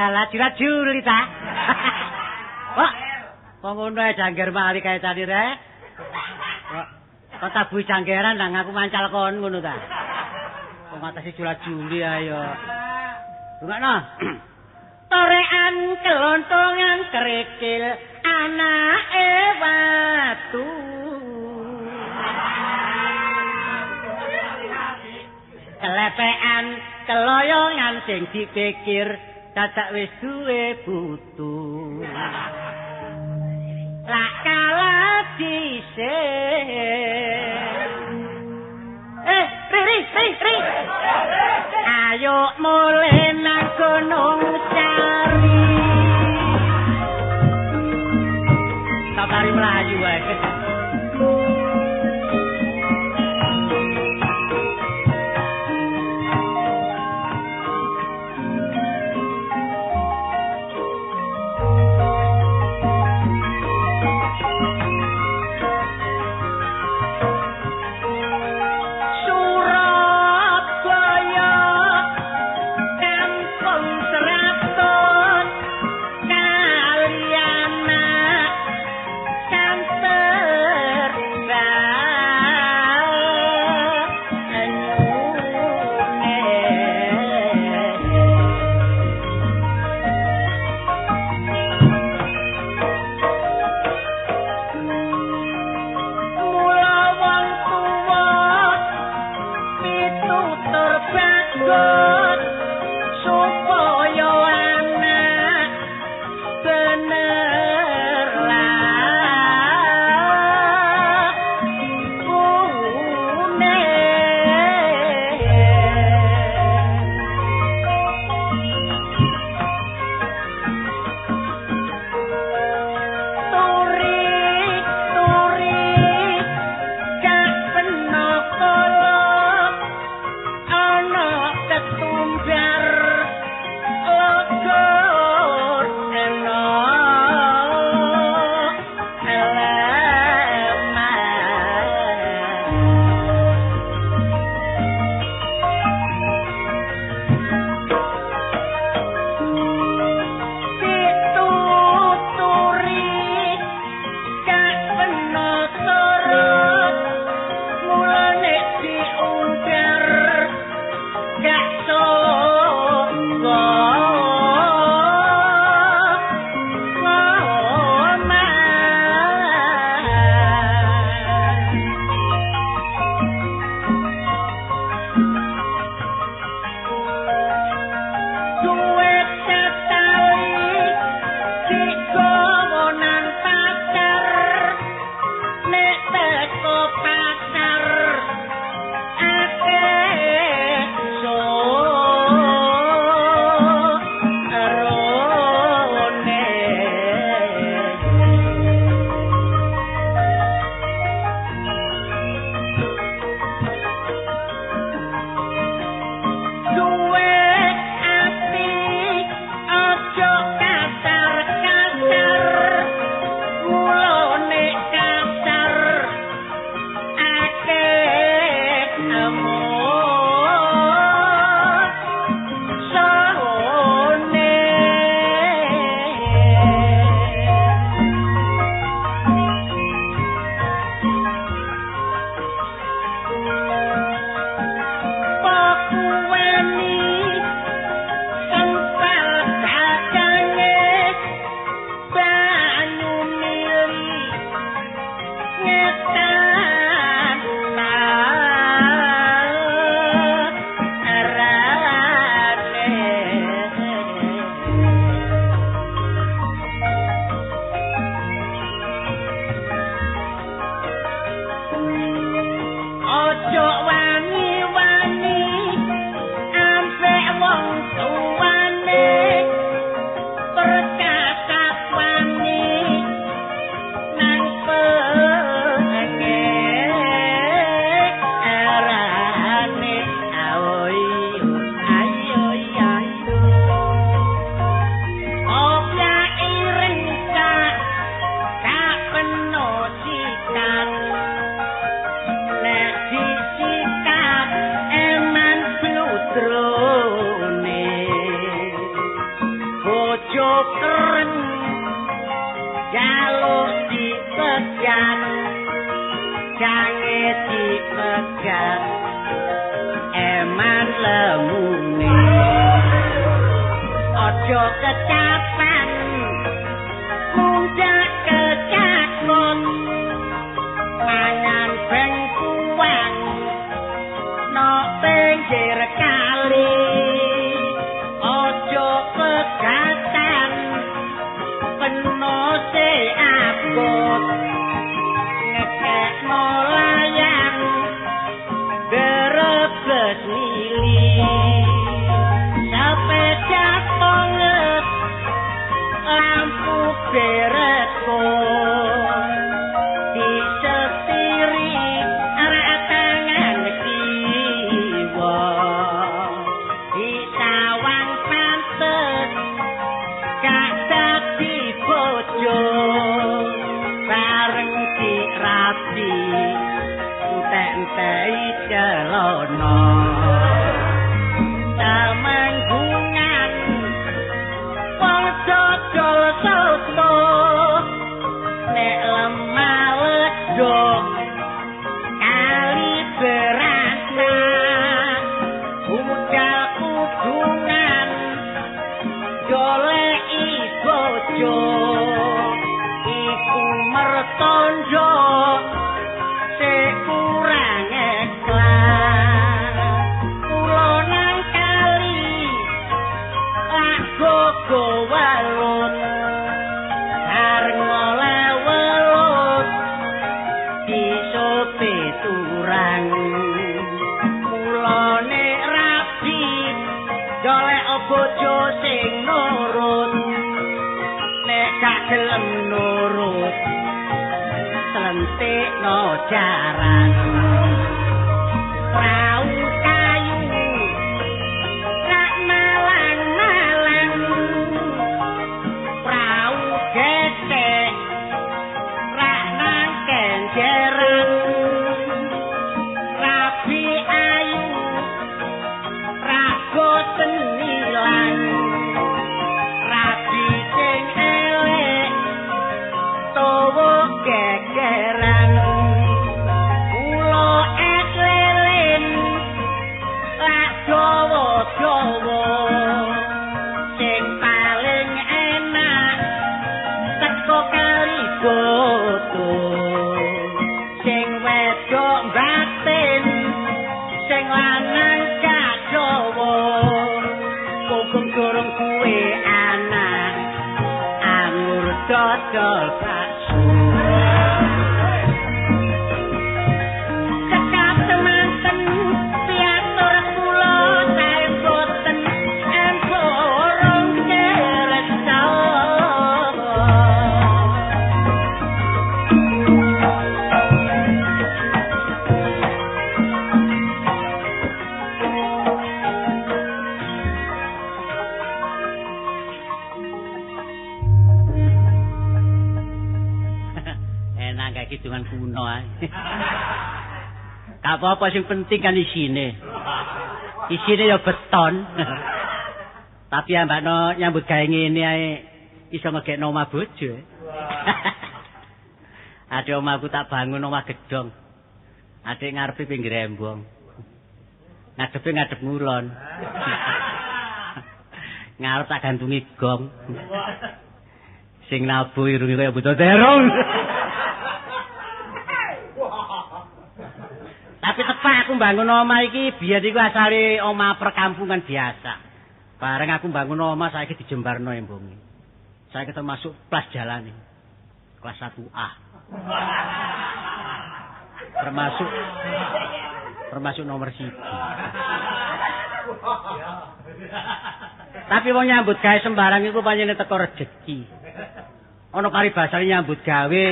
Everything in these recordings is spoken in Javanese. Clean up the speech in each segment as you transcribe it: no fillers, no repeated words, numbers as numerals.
Walah jula-juli ta. Wah, kok ngono ae jangger mali kae tadi rek. Kok tabuhi janggeran nang aku mancal kon ngono ta. Kok ngatasi jula-juli ayo. Rungokno. Torekan kelontongan kerikil anake watu. Kelepean keloyongan sing dipikir dadak wis duwe butu. Lak kala dhisik. Ri. Ayo mulih nang gunung cari. Safari melayu wae. Surabaya kampung Serat keren jaluk dipegat jange dipegat eman lemune ojo kecapan muda kecakut mangan bengkuang no pinggir kali ojo pegatan penose abot ngekek layang berebes mili sepeda ponget lampu bereko disetiri arah tangan kiwa disawang pantes gak dadi bojo bareng dirapi entek-entek celono tamanggungan padha dol soto nek lemah ledok kali berasa budal kudungan goleki bojo iku mertondo kurang ikhlas kula nang kali lak gogo welut areng oleh welut disope turang kulane rabi golek bojo sing nurut nek gak gelem nurut selentik no jaran prau kayu rak malang-malang prau gesek rak nang kenjeran rabi ayu rago senilan rabi sing elek towo gegeran ulo es lilin lak dawa-dawa sing paling enak teko kali boto sing wedok batin sing lanang gak dawa kok durung kuwe anak anggur dodol bakso cekap temanten piatur kula sae boten emporong kersa hitungan kuno ae. Gak apa-apa sing penting kan isine. Isine ya beton. Tapi ambakno nyambut gawe ngene ae iso ngegekno omah bojo. Ade omahku tak bangun omah gedhong. Adik ngarepe pinggir embong. Ngadepe ngadep ngulon. Ngarep tak gantungi gong. Sing nabuh irunge kaya buta terong. Tapi tepak aku bangun omah iki biyen iku asale omah perkampungan biasa. Bareng aku bangun omah saiki dijembarno embonge. Saiki termasuk kelas jalane. Kelas 1A. Termasuk nomor 1. Tapi wong nyambut gawe sembarang iku pancene teko rejeki. Ana paribasane nyambut gawe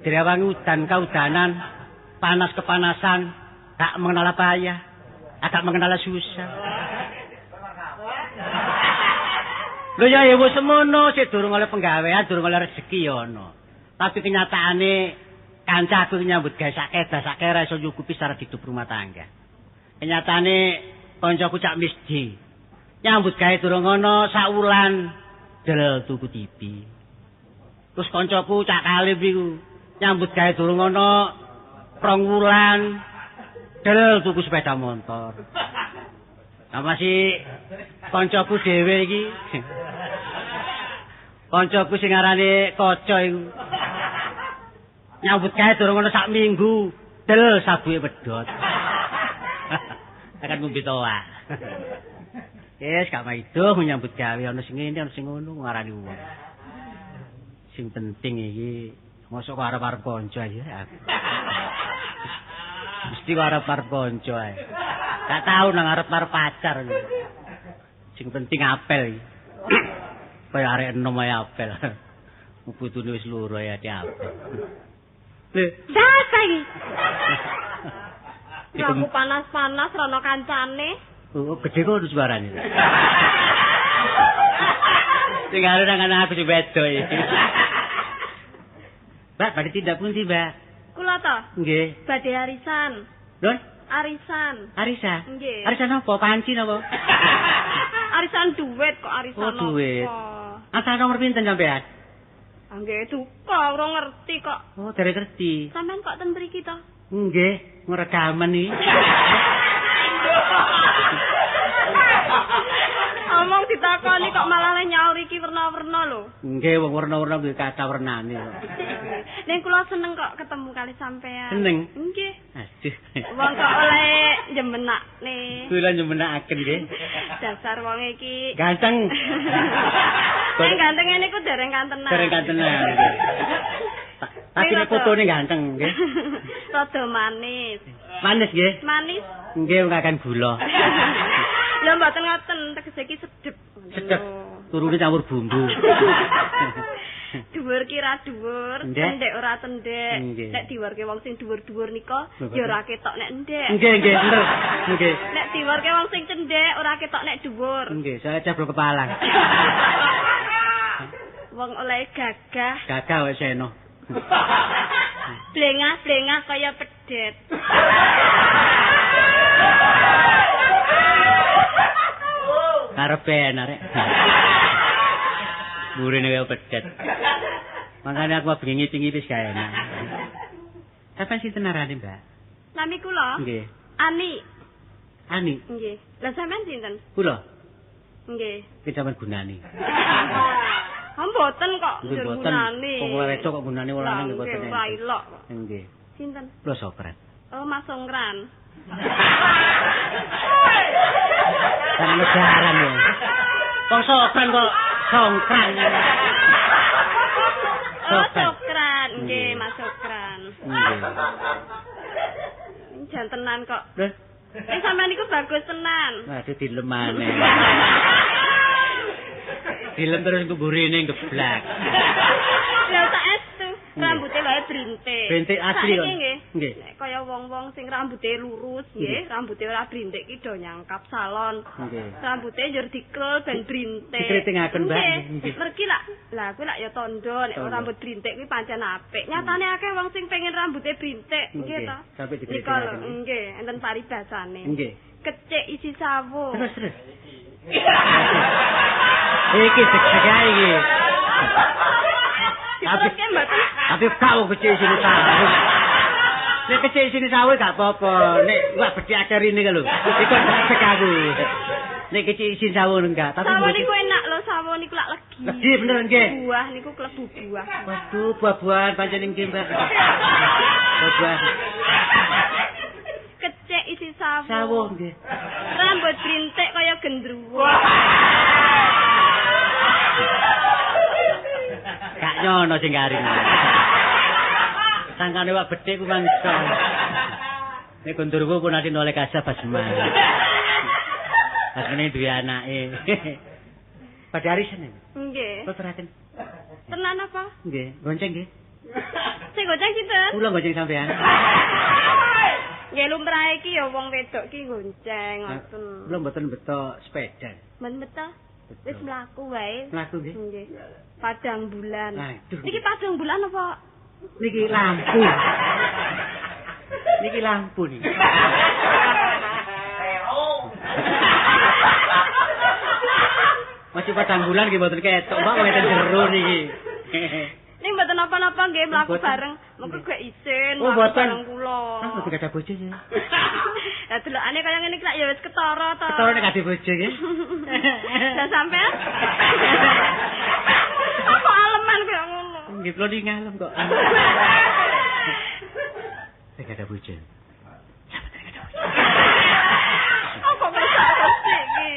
direwangi udan kaudanan, panas kepanasan. Tak mengenal payah, agak mengenal susah. Lho ya wis semono, sik durung oleh penggawean, durung oleh rezeki ya ono. Tapi kenyataane kancaku nyambut gawe sak kera iso nyukupi secara hidup rumah tangga. Kenyataane kancaku cak misdi. Nyambut gawe durung ono sak wulan del tuku TV. Terus kancaku cak kalih iku nyambut gawe durung ana 2 wulan del tuku sepeda motor. Nah masih kancaku dhewe iki. Kancaku sing arane Kaca iku. Nyambut gawe durung ana sak minggu del sabuke pedhot. Akan ngombe toa. Yes, gak maido nyambut gawe ana sing ngene ana sing ngono ngarani wong. Sing penting iki mosok karo arep kanca ya. Mesti karo arep kanca ae. Gak tau nang arep pacar. Sing penting apel iki. Kaya arek enom ae apel. Putune wis loro ya apel. Lho, Sapa iki? Aku panas-panas rono kancane. Oh, gede kok suarane. Sing arep nang aku beda iki. Mbak, badhe tindak pundi, Mbak? Kula to? Nggih. Badhe arisan. Lho? Arisan. Arisan? Nggih. Arisan apa? Panci napa? Arisan duit kok arisan. Oh, duit. Apa? Asal nomor pinten sampean? Nggih, duka ora ngerti kok. Oh, derek ngerti. Sampeyan kok ten mriki to? Nggih, ngrekaman iki. Omong ditakoni kok malah nyaur iki werna-werna lho. Nggih, wong werna-werna kuwi kata wernane. Ning kula seneng kok ketemu kali sampean. Seneng? Nggih. Aduh. Wong kok oleh jemenakne. Kula njemenakaken nggih. Dasar wong iki. Ganteng. Ning ganteng ngene iku dereng kantenan. Dereng kantenan nggih. Tapi nek fotone ganteng nggih. Rada manis. Manis nggih? Manis. Nggih, ngakan gula. Lha mboten ngoten, tegese iki sedep. Sedep. Turune campur bumbu. Dhuwur kira dhuwur, tendhek ora tendhek. Nek diwarke wong sing dhuwur-dhuwur nika ya ora ketok nek endhek. Nggih, nggih, bener. Nggih. Nek diwarke wong sing cendhek ora ketok nek dhuwur. Nggih, saya ceblok kepalang. Wong oleh gagah. Gagah wis eno. Blengah-blengah kaya pedet. Karepe arek. Burine kaya pedet. Makane aku bengi ngipi-ngipi gawe enak. Sampai sinten arane, Mbak? Nami kula? Nggih. Ani. Ani. Nggih. Lah sampean sinten? Kula. Nggih. Ki sampean gunani. Mboten kok gunani. Kok wedok kok gunani wong lanang nggih mboten. Nggih, ilok. Nggih. Sinten? Kula Sokrat. Oh, Mas Songkran. Kan lebaran ya. Wong Sokran kok Songkran. Oh, Sokran. Nggih, Mas Sokran. Nggih. Jantenan kok. Lho, Sampeyan niku bagus tenan. waduh dilem maneh. Dilem terus kuburine geblak. Lah saestu rambuté wae brintik. Brintik asli kok. Nggih. Nek kaya wong-wong sing rambuté lurus nggih, rambuté ora brintik ki do nyangkap salon. Nggih. Rambuté njur dikrul ben brintik. Dikritingaken, Mbak. Nggih. Mergi lah kuwi lak ya tondo nek rambut brintik kuwi pancen apik. Nyatane akeh wong sing pengen rambuté brintik, nggih to. Sampai dikritingaken. Nggih, enten paribasane. Nggih. Kecik isi sawo. Terus. Iki segala iki. Tapi kau kecil sini sawo. Nek kecil sini sawo gak apa-apa. Nek gak bedhi akeh rene lho. Iku sekaku. Nek kecil sini sawo enggak, tapi sawo niku enak lho, sawo niku lak legi. Legi bener nggih. Buah niku klebu buah. Waduh, buah-buahan pancen nggih, Mbak. Buah. Kecik isi sawo. Sawo nggih. Rambut brintik kaya gendruwo. Gak nyono sing garing. Sangkane wak bedhe ku mangsa. Nek gendruwo pun ati noleh kasah basman. Asmane duwe anake. Padha arisan. Nggih. Kok teraken. Tenan apa? Nggih, gonceng nggih. Sing gonceng sinten? Kula gonceng sampean. Nggih lumrahe iki ya wong wedok ki gonceng ngoten. Kula mboten beto sepeda. Men beto. Wis mlaku wae. Mlaku nggih. Nggih. Padang bulan. Aduh. Niki padang bulan apa? Niki lampu. Niki lampu nih. Masih 4 bulan nggih mboten ketok, Mbak ngeten jero niki. Ning mboten napa-napa nggih mlaku bareng. Mengko gak isin mlaku bareng kula. Mboten gadah bojo ya. Lah delokane kaya ngene iki lak ya wis ketara to. Ketara nek kadhe bojo nggih. Lah sampean? Apa aleman kaya ngono? Nggih kula ning ngalem kok. Saya gadah bojo. Apa kersa-kersi iki?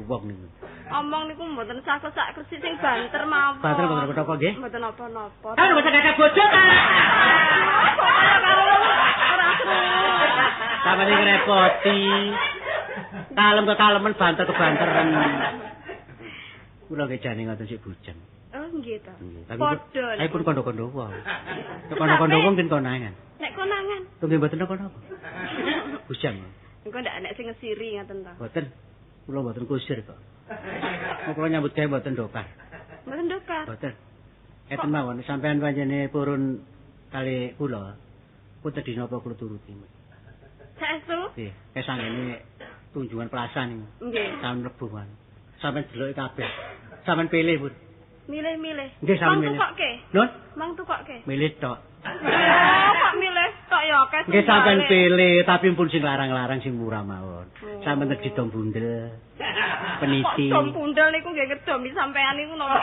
Wong niku. Omong niku mboten sak kersi sing banter mawon. Banter mboten apa nggih? Mboten napa-napa. Kan mboten gadah bojo ta. Kaya karo ora seru. Sampeyan iki repoti. Kalem kekalemen banter kebanteran. Kula nggih jane ngoten sik bujang. Oh nggih to. Padha. Ayo pun kondo-kondo wae. Kondo-kondo wong kin konangan. Nek konangan. Nggih mboten napa-napa. Bujang. Engko ndak enek sing ngesiri ngaten to. Mboten. Kula mboten kusir kok. Kula nyambut gawe mboten dokar. Mboten dokar. Mboten. Eten mawon sampean pancene purun kali kula. Punten dina apa kula turuti. Saestu? Nggih, kesangene tunjungan pelasan niku. Nggih. Tahun Rebo kan. Sampeyan deloki kabeh. Sampeyan pilih, Pun. Milih-milih. Nggih, sampeyan milih. Mang tukokke. Nun? Mang tukokke. Milih tok. Oh, kok milih tok ya akeh. Nggih sampeyan pilih, tapi pun sing larang-larang sing murah mawon. Sampeyan tegi dom bundel. Peniti. Dom bundel niku nggih ngedomi sampean niku napa?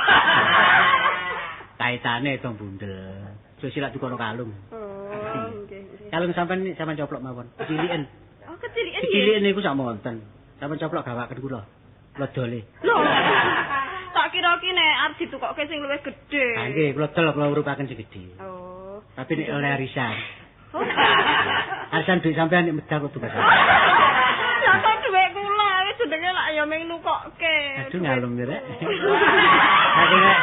Kaitane dom bundel. Terus silak dikono kalung. Oh, nggih. Kalung sampeyan coplok mawon. Ciliken. Oh, keciliken nggih. Ciliken niku sak monten. Sampeyan coplok gawaken kula. Kula dole. Lho. Tak kira ki nek arep ditukokke sing luwih gedhe. Ha nggih, kula dol kula urupaken sing gedhe. Oh. Tapi nek oleh arisan. Oh. Arisan duit sampean nek medal kok tugas. Lah kok dhuwit kula wis jenenge lak ya ming nukokke. Aduh ngalem ya rek. Aku nek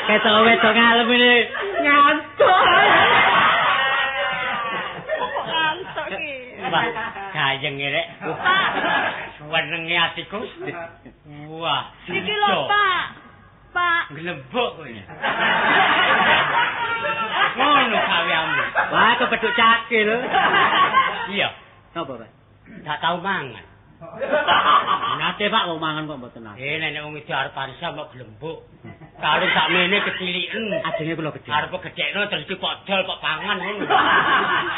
ketok wedok ngalem ini ngantuk. Kok ngantuk ki? Wah, gayeng rek. Wenenge atiku. Wah, Iki lho, Pak. Pak. Glebok kowe. Ngono gaweanmu. Wah, kepedhuk cakil. Iya. Napa, Pak? Gak tau mangan. Nate Pak wong mangan kok mboten nate. Nenek wong iki arep arisan kok glembuk. Kalau sakmene keciliken. Ajenge kula gedhe. Arep gedhekno terus dipodol kok pangan ngono.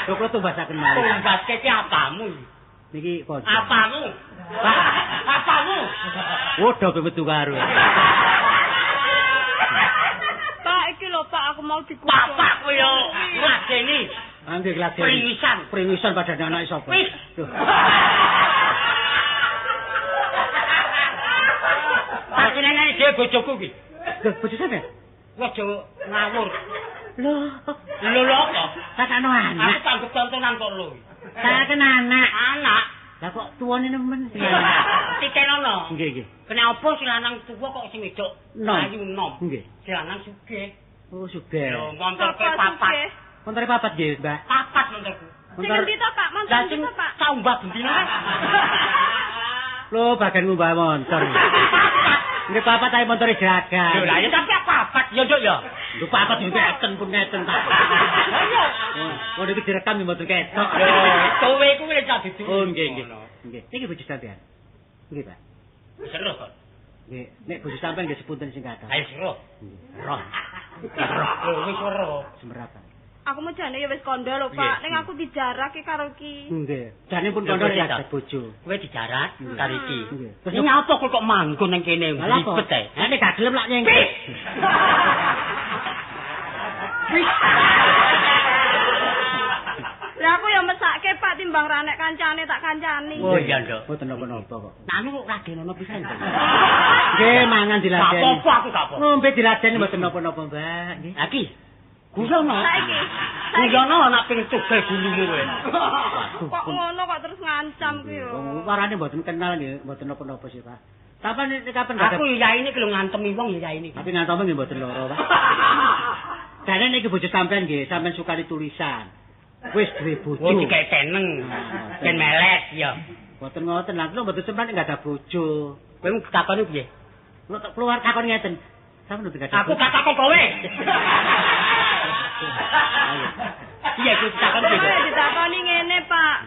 Lho kula tumbasaken malih. Tumbaske ki apamu? Niki kok. Apamu? Pak, Apamu? wodo metu karo. Pak iki lho Pak aku mau dikutuk. Bapak kowe yo ngladeni. Angge glageni. Pringisan. Pringisan pada anak sapa? Wis. Aku nenek dhewe bojoku ki. Lho, bojo sampe? Aja ngawur. Lho, Lho kok. sakno Aku anak. tanggep tontonan kok lho. Sakno anak. Anak. Lah kok tuwane nemen. Titenono. Nggih, nggih. Kenapa si lanang tuwa kok sing wedok Nom. ayu nom? Nggih. Si lanang sugih. Oh, sugih. Lho, montorke Sapa papat. sugih? Montore papat nggih, Mbak. Papat montorku. Sing endi to Pak? Lah Mantan sing to Pak? saumbah bendina kan. Lho, bagian ngumbah motor. Nggih papat ae montore jaga. Lho lah ya tapi papat ya Nduk ya. Lho papat yo ngeten pun ngeten Pak. Oh, iki direkam yo mboten ketok. Lho, kowe kuwi cah dudu. Oh, nggih, nggih. Nggih. Niki bojo sampean. Nggih, Pak. Seru kok. Nggih, nek bojo sampean nggih sepunten sing kathah. Ayo seru. Roh. Oh, wis seru. Semerap. Aku mau jane ya wis kondo lho Pak. Ning aku dijarak ki karo ki. Nggih. Jane pun Lho, kondo Pak. ya bojo. Kowe dijarat karo iki. Nggih. Terus nyapa kok manggon ning kene ribet ae. Lah nek gak gelem lak nyengket. Lah aku ya mesake Pak timbang ra nek kancane tak kancani. Oh iya Nduk. Mboten napa-napa kok. Nanu radenono pisan. Nggih, mangan Gak diladeni. apa-apa aku gak apa. Ngombe diladeni mboten napa-napa, Mbak. Nggih. Aki. Guyono. Saiki. Guyono anak ping tugel gulune kowe. Kok ngono kok terus ngancam ki yo. Wong warane mboten kenal nggih, mboten napa-napa sih, Pak. Kapan nek kapan gak Aku ya ini kalau ngantemi wong ya ini. tapi ngantome nggih mboten loro, Pak. Dene niki bojo sampean nggih, sampean sukani tulisan. Wis duwe bojo. Oh dikek teneng. Ben melet ya. Mboten ngoten, lha kula mboten sempat enggak ada bojo. Kowe takoni piye? Kula keluar takon ngeten. Sampeyan mboten ada. Aku gak takon kowe. Iya, aku takon piye? Ditakoni ngene, Pak.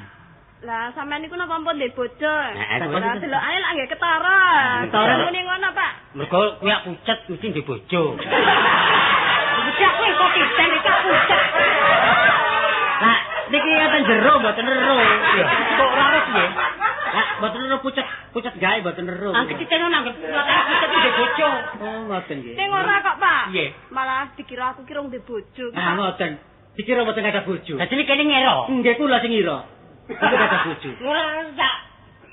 Lah sampean niku napa ampun ndek bojo? Nah, Lah delokane lak nggih ketara. Ketara. Muni ngono, Pak. Mergo kuwi pucet mesti ndek bojo. Budak kowe kok pisan iki pucet. Lah niki enten jero mboten ero. Kok ora ora piye? Lah mboten ero pucet gawe mboten ero. Angger kitenan angger pucet ndek bojo. Oh ngoten nggih. Ning ora kok, Pak. Piye? Malah dikira aku kira ndek bojo. Ah ngoten. Dikira mboten ada bojo. Dadi iki kene ngero. Nggih kula sing ngira. Iku ada bojo.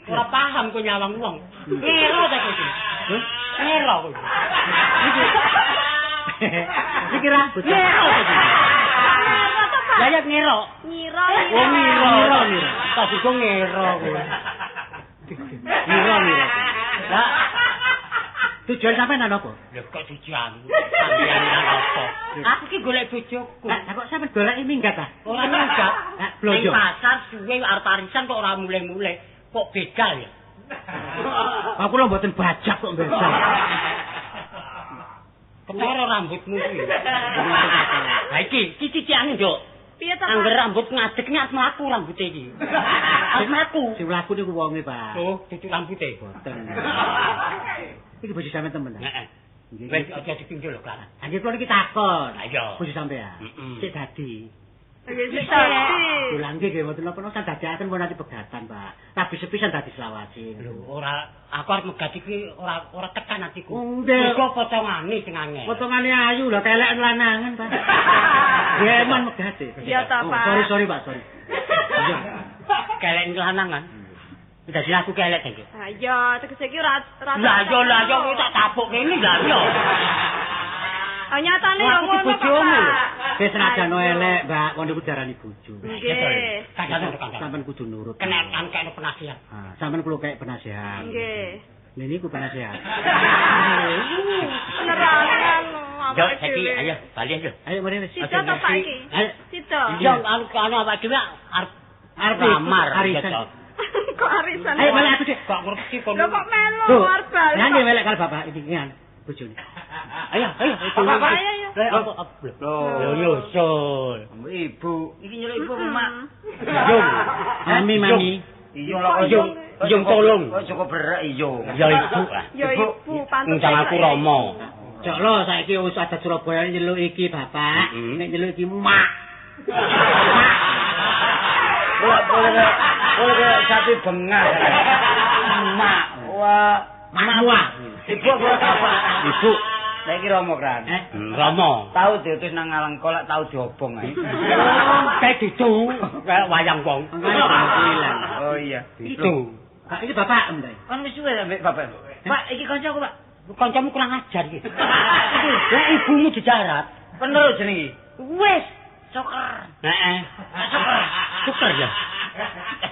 Ora paham kok nyawang wong. Ngero ta kowe. Ngero kowe. Dikira bojo. Ngero ta. Lah ya ngero. Ngira. Oh ngero. Tak iku ngero kowe. Ngira. Lah tujuan sampean apa? Lho kok tujuan? Sampeyan apa? Aku ki golek bojoku. Lah kok sampean golek minggat ta? Ora minggat. Lah Ning blojo. pasar suwe arep arisan kok ora mulai-mulai. Kok begal ya? Aku lho mboten bajak kok begal. Ketara rambutmu kuwi. Ha iki cicikane, Nduk. Piye ta? Angger rambut ngadeg arep mlaku rambute iki. Arep mlaku. Sing mlaku niku wonge, Pak. Oh, tutu rambute. Boten. Iki bojo sampean temen. Heeh. Nggih. Wis aja dipinggil lho, Kak. Nggih kula niki takon. Ha iya. Bojo sampean. Heeh. Sik dadi. Nggih dadi. Kula nggih nggih mboten napa-napa kan dadiaken pun nanti pegatan, Pak. Tapi sepisan dadi selawase. Lho, ora aku arep megat iki ora tekan atiku. Nggih. Kok potongane sing angel. Potongane ayu lho kelek lanangan, Pak. Geman megate. Iya ta, Pak. Sorry, Pak, sorry. Iya. Kelek lanangan. Dadi aku kelek iki. Ha iya, tegese iki ora Lah yo kowe tak tapuk kene lah yo. Ah nyatane yo Aku ngono, bojomu. Pak. Wis senajan elek, Mbak, wong niku darani bojo. Nggih. Sampeyan Kudu nurut. kenekan kene penasihat. Ah, sampean kulo kayak penasehat. Nggih. Niku penasehat. Penerangan. Yo saiki ayo bali ayo. Ayo mari wis. Sida ta Pak iki? Ayo. Sida. Yo anu awak dhewe arep lamar arisan. Kok arisan? Ayo balik aku sih. Kok ngerti kon. Lho kok melu arep bali. Lah nggih melek karo bapak iki kan bojone. Ayo. Bapak ayo. Yo nyusul. Ibu, iki nyeluk ibu mak. Yo. Mami. Iya lah Yo tolong. Kok cukup berak iya. Ya ibu ah. Ya ibu pantes. Njang aku Rama. Cok lo saiki wis ada Surabaya nyeluk iki bapak, nek nyeluk iki mak. Boleh sapi bengah. Mak, wah, Mak. ibu apa? Ibu Saiki Romo kan. Rama. Tahu diutus nang ngalang kolak tahu diobong ae. Kayak dicu kayak wayang wong. Oh iya. Itu. Pak iki bapak ndai. Kan wis suwe ambek bapak. Pak, iki kancaku, Pak. Kancamu kurang ajar iki. Lah ibumu dijarat. Bener jenenge. Wis Soker. Heeh. Soker ya.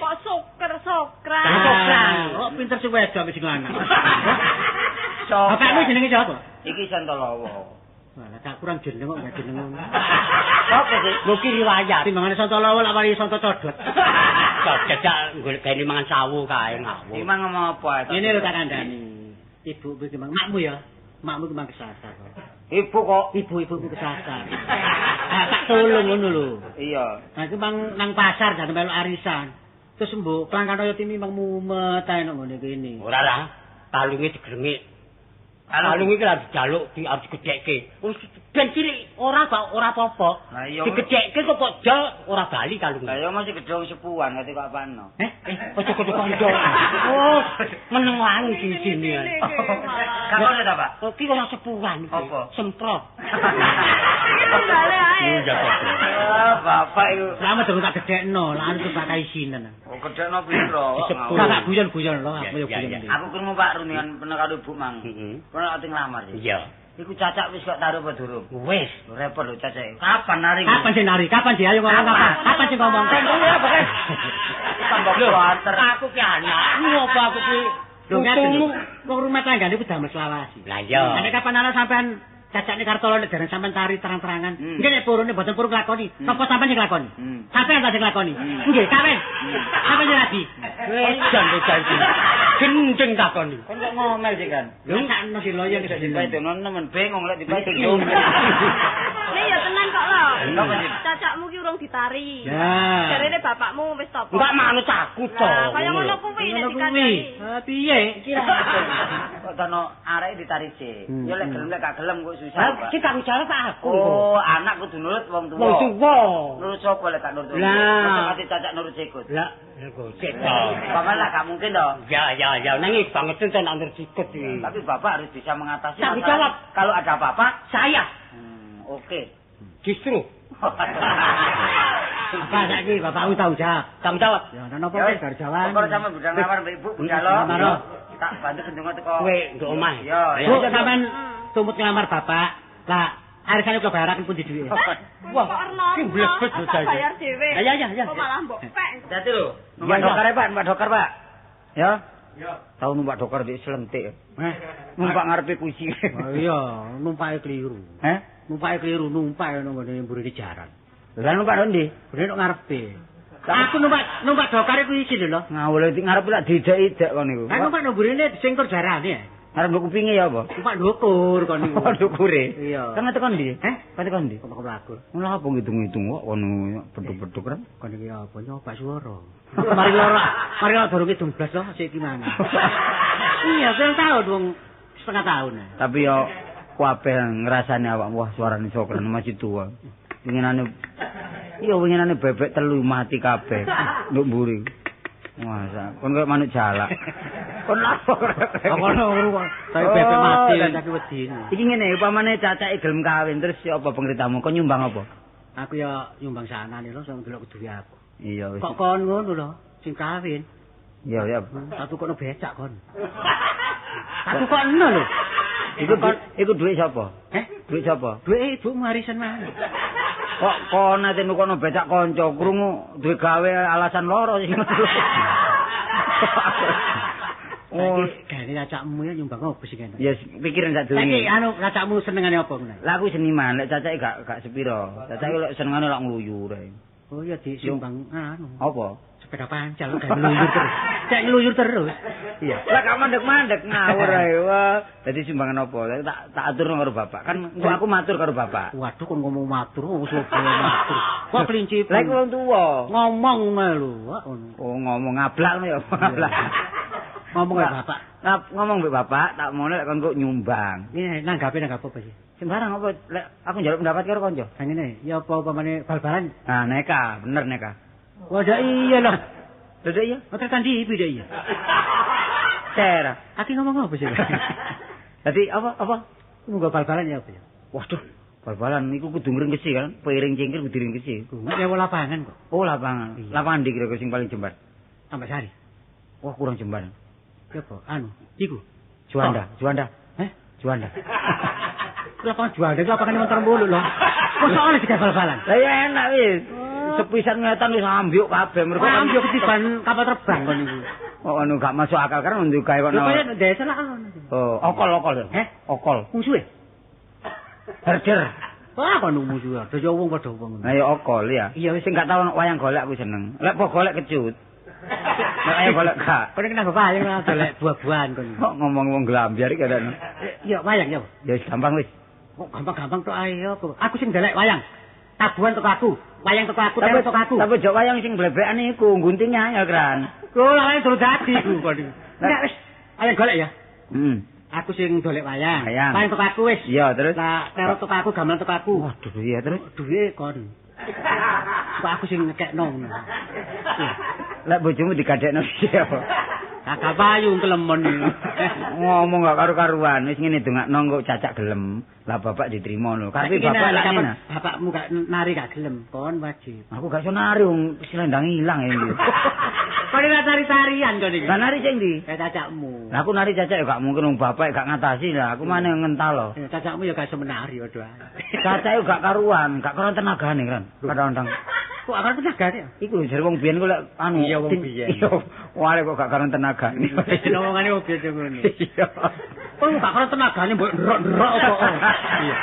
Kok sokran. Oh pinter sing wedok sing lanang. Sok. Bapakmu jenenge sapa? Iki Santolowo. Walah tak kurang jeneng kok gak jeneng ngono. Apa sih? Mugi riwayat. Timbangane Santolowo lak wali Santo Codot. Kok jajak golek gawe mangan sawu kae ngawur. Iki mang ngomong apa? Ini lho tak kandhani. Ibu iki mang makmu ya. Makmu ki mang kesasar kok. Ibu kok. Ibu-ibuku kesasar. Ah tak tolong ngono lho. Iya. Nah iki mang nang pasar jan melu arisan. Terus mbok kelangkan kaya timi mang mumet ae nang ngene kene. Ora lah. Kalunge digrengik. Kalung iki lagi jaluk harus digedhekke. Wis ben cilik ora apa-apa. Lah iya. Digedhekke kok jal ora bali kalung. Lah ya masih gedhong sepuhan ngerti kok apano. Ojo kanca. Oh, meneng wangi di sini. Kapan ada, Pak? Oh, ki ora sepuhan iki. Apa? Semprot. Iki balik ae. Iya, Pak. Bapak itu. Selamat dong tak gedhekno, lan itu tak kaisinen. Oh, gedhekno piro? Disebut. Tak guyon-guyon lho, aku yo Ya, guyon. ya. Aku krungu Pak rundingan penek karo Ibu Mang. Kono ati nglamar ya. Iya. Iku cacak wis kok taruh apa durung? Wis. Lho repot lho cacake. Kapan nari? Kapan sih nari? Kapan sih ayo ngomong kapan? Kapan sih ngomong? Tambah kuater. Aku ki anak. Ngopo aku ki Lho ngene wong rumah tangga niku damel selawasi. Lah iya. Nek kapan ana sampean cacakne Kartolo nek dereng sampean tari terang-terangan. Nggih nek purune mboten purun nglakoni. Napa sampean sing nglakoni? Sampean ta sing nglakoni? Nggih, sampean. Sampean sing lagi. Wis jan iki. Gendeng takoni. Kon kok ngomel sih kan? Lho sak ono si loyo iki Dipaitono nemen bingung lek dipaito. Nek ya tenan kok lho. Napa sih? Cacakmu ki urung ditari. Ya. Jarene bapakmu wis topo. Enggak manut aku to. Kaya ngono kuwi nek Ngono dikandani. kuwi. Piye? Kok ana arek ditarik sik. Ya lek gelem lek gak gelem kok susah. Lah iki tanggung jawab aku. Oh, anak kudu nurut wong tuwa. Wong tuwa. Nurut sapa lek gak nurut? Lah. Mesti cacak nurut sikut. Lah, gocek to. Paman lah gak mungkin toh. Ya, nangis banget tuh nandur sikut iki. Tapi bapak harus bisa mengatasi. Tanggung masalah. jawab. Kalau ada apa-apa, Saya oke. justru Apa saiki bapakmu tanggung jawab? tanggung jawab. Ya ana napa wis gar jalan. Pokoknya sama budang nawar mbak ibu, budalo. Maro. Tak bantu kendungan teko. Kowe nduk omah. Iya. Bu, sampean tumut ngelamar bapak. Lah, arisane kula bayaraken pun di dhuwit. Wah, sing blebet bocah iki. bayar dhewe. Ya. Kok malah mbok pek. Hati lho. Iya, Numpak iya. dokar Pak, numpak dokar Pak. Ya. Ya. Tahu numpak dokar di selentik. Numpak ngarepe kuci. Oh iya, numpake kliru. Heh? Numpake kliru, numpak nang ngene mburine jaran. Lah numpak ndi? Mburine nek ngarepe. Aku numpak dokar iku isi lho. Ngawul ngarep lak didak-idak kon niku. Kan numpak nang mburine disengkur jarane. Ngarep nduk kupinge ya apa? Numpak ndukur kon niku. Oh, ndukure. Iya. Kan tekan ndi? Heh? Kan tekan ndi? Kok aku. Lah apa ngitung-ngitung kok kono beduk-beduk kan? Kon iki apa nyoba swara. Mari loro durung ki 12 lho sik iki mana. Iya, ben tahun wong setengah tahun. Tapi yo kabeh ngrasani awak wah suarane sokran masih tua. Winginane winginane bebek telu mati kabeh nduk mburi. Masa kon kok manuk jalak. Kon lapor. Apa ngono kok. Tapi bebek mati tapi wedi. Iki ngene upamane cacake gelem kawin terus apa pengritamu kon nyumbang apa? Aku ya nyumbang sanane lho sing delok duwe aku. Iya wis. Kok kon ngono lho sing kawin. Iya ya. Satu kono becak kon. Aku kok eno lho. Iku duit sapa? Duit sapa? Duit ibu warisan mana? Kok kon ate nukono becak kanca krungu duwe gawe alasan loro sing Oh, gane cacakmu ya nyumbang opo sing kene? Ya pikiran sak Saiki durunge. anu cacakmu senengane opo ngene? Lah aku seniman, lek cacake gak sepiro. Cacake lek senengane lak ngluyur ae. Oh iya disumbang anu. Apa? Sepeda pancal gak ngluyur terus. Cek ngluyur terus. Iya. Lah gak mandek-mandek ngawur ae. Wah, dadi sumbangan apa? Tak aturno karo bapak. Kan aku matur karo bapak. Waduh kon ngomong matur, wis matur. Kok kelinci. Lah iku wong tuwa. Ngomong ngono lho, ngono. Oh, ngomong ngablak ya, ngablak. Ngomong karo bapak. Ngomong mbek bapak, tak mono lek kon kok nyumbang. Ini nanggape apa sih? Sembarang apa lek aku njaluk pendapat karo kanca. Kan ngene, ya apa upamane bal-balan? Nah, neka, bener neka. Wadah iya loh. Dede iya. Oke kan di ide iya. Cera. Aki ngomong apa sih? Dadi apa? Munggah bal-balan ya apa ya? Waduh, bal-balan niku kudu ngringkesi kan, piring cingkir kudu ngringkesi. Nek nyewa lapangan kok. Oh, lapangan. Iya. Lapangan ndi kira-kira sing paling jembar? Tambah sari. Wah, kurang jembar. Ya apa? Anu, iku. Juanda. Heh? Juanda. Lapangan Juanda, lapangan montor mulu loh. Kok soalnya tiga bal-balan? Lah ya enak wis. Sepisan ngetan wis ambyuk kabeh mergo Kok ambil ketiban kapal terbang kon niku. Oh, anu gak masuk akal kan nduwe gawe kok. Lho kaya desa lah. Oh, okol. Heh? Okol. Musuhe. Herder. Wah, kon musuhe. Dadi wong padha wong. Nah ya okol ya. Iya wis Sing gak tau wayang golek aku seneng. Lek po golek kecut. Lek wayang golek gak. kon kena bapak yang golek buah-buahan kon. Kok ngomong wong glambyar iki kadang. Iya, wayang ya. Ya wis gampang wis. Kok gampang-gampang tok ayo. Aku sing ndelek wayang. Tabuhan teko aku. Wayang teko aku, terus teko aku. Tapi jok wayang sing blebekan iku guntingnya ya kran. Lho, lawang durung dadi ku kon. Nek wis wayang golek ya. Aku sing dolek wayang. Wayang teko aku wis. Iya, terus. Lah, terus teko aku, gamelan teko aku. Waduh, iya terus. Duwe kon. Kok aku sing ngekekno. Lek bojomu digadekno piye? Kakak payu kelemon iki. Ngomong gak karu-karuan, wis ngene dongakno kok cacak gelem. Lah bapak diterima lho. Tapi bapak lak ngene. Bapakmu gak nari gak gelem, kon wajib. Aku gak iso nari wong selendang ilang ya iki. Kon ora tari-tarian kon iki. Lah nari sing ndi? Cacakmu. Lah aku nari cacak ya gak mungkin wong bapak gak ngatasi lah. Aku mana ngental lho. Cacakmu ya gak iso menari waduh. Cacak gak karuan, gak karo tenagane kan. Kadang-kadang. Kok akan tenagane? Iku jare wong biyen kok lek anu. Iya wong biyen. Iya. Wale kok gak karo tenagane. Ngomongane wong biyen ngono. Iya. Kok gak karo tenagane mbok ndrok-ndrok kok. Iya.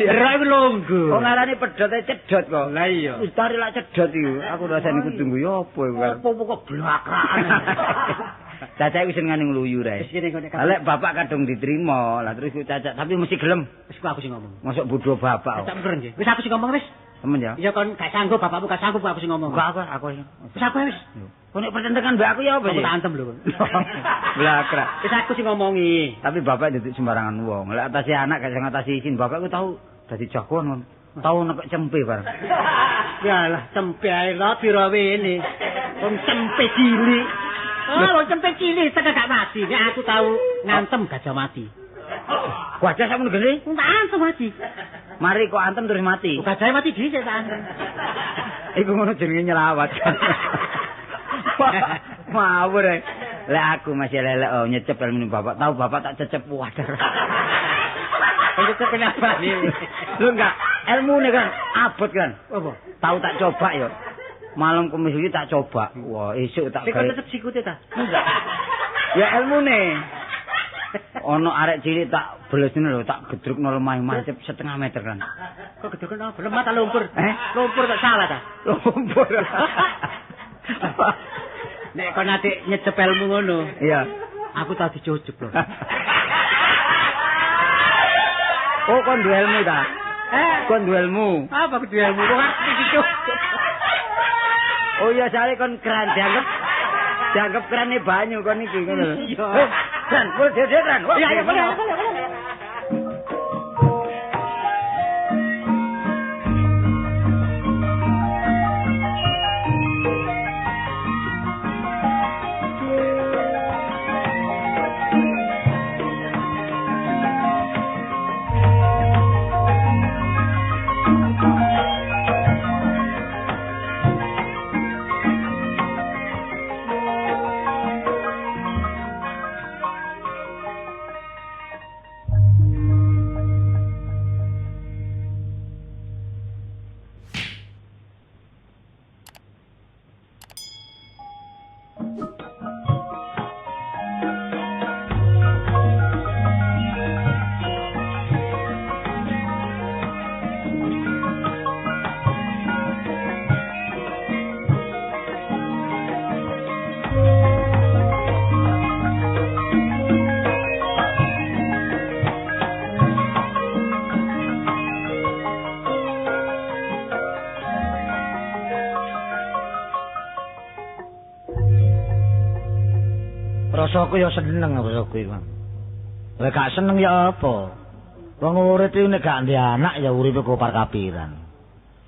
Ndrok iku longgo. Kok ngarani pedhot e cedhot kok. Lah iya. Wis tari lak cedhot iku. Aku rasane kudu nggo yo apa iku. Apa kok blakrakan. Cacak wis ngene ngluyu re. Lek bapak kadung diterima, lah terus Cacak tapi mesti gelem. Wis aku sing ngomong. Masuk bodho bapak. Cacak bener nggih. Wis aku sing ngomong wis. Temen ya. Iya kon gak sanggup bapakmu gak sanggup aku sing ngomong. Aku. Wis aku wis. Kok nek pertentangan mbak aku ya apa sih? Aku tak antem lho. Blakrak. Wis aku sing ngomongi. Tapi bapak duduk sembarangan wong. Lek atasi anak gak sing ngatasi isin, bapak ku tau dadi jagoan. Tau nek cempe bareng. Yalah, cempe ae lho pira wene. Wong cempe cilik. Oh, cempe cilik tekan gak mati. Nek aku tau ngantem gajah mati. Gajah sakmono gede? Tak antem mati. Mari kok antem terus mati. Gajah mati dhisik tak antem. Iku ngono jenenge nyelawat. Mawur. Lek aku masih lelek nyecep ilmu bapak. Tahu bapak tak cecep wadah. Itu kenapa nih? Lu enggak ilmune kan abot kan. Apa? Tahu tak coba ya. Malam kemis iki tak coba. Wah, esuk tak gawe. Kok tetep sikute ta? Enggak. Ya ilmune. Ono arek cilik tak belesne lho, tak gedrukno lemah mancep setengah meter kan. Kok gedrukno apa? Lemah ta lumpur? Lumpur tak salah ta? Lumpur. Nek kon nate nyecep ilmu ngono. Iya. Aku tau dicucuk lho. Oh, kon duelmu ta? Kon duelmu. Apa duelmu? Kok arep dicucuk? Oh iya, sale kon keran dianggap kerane banyu kon iki ngono lho. Iya. Kan, boleh dedekan. Iya, boleh. Rasaku ya seneng rasaku iku. Lah gak seneng ya apa? Wong urip iki nek gak ndek anak ya uripe kopar kapiran.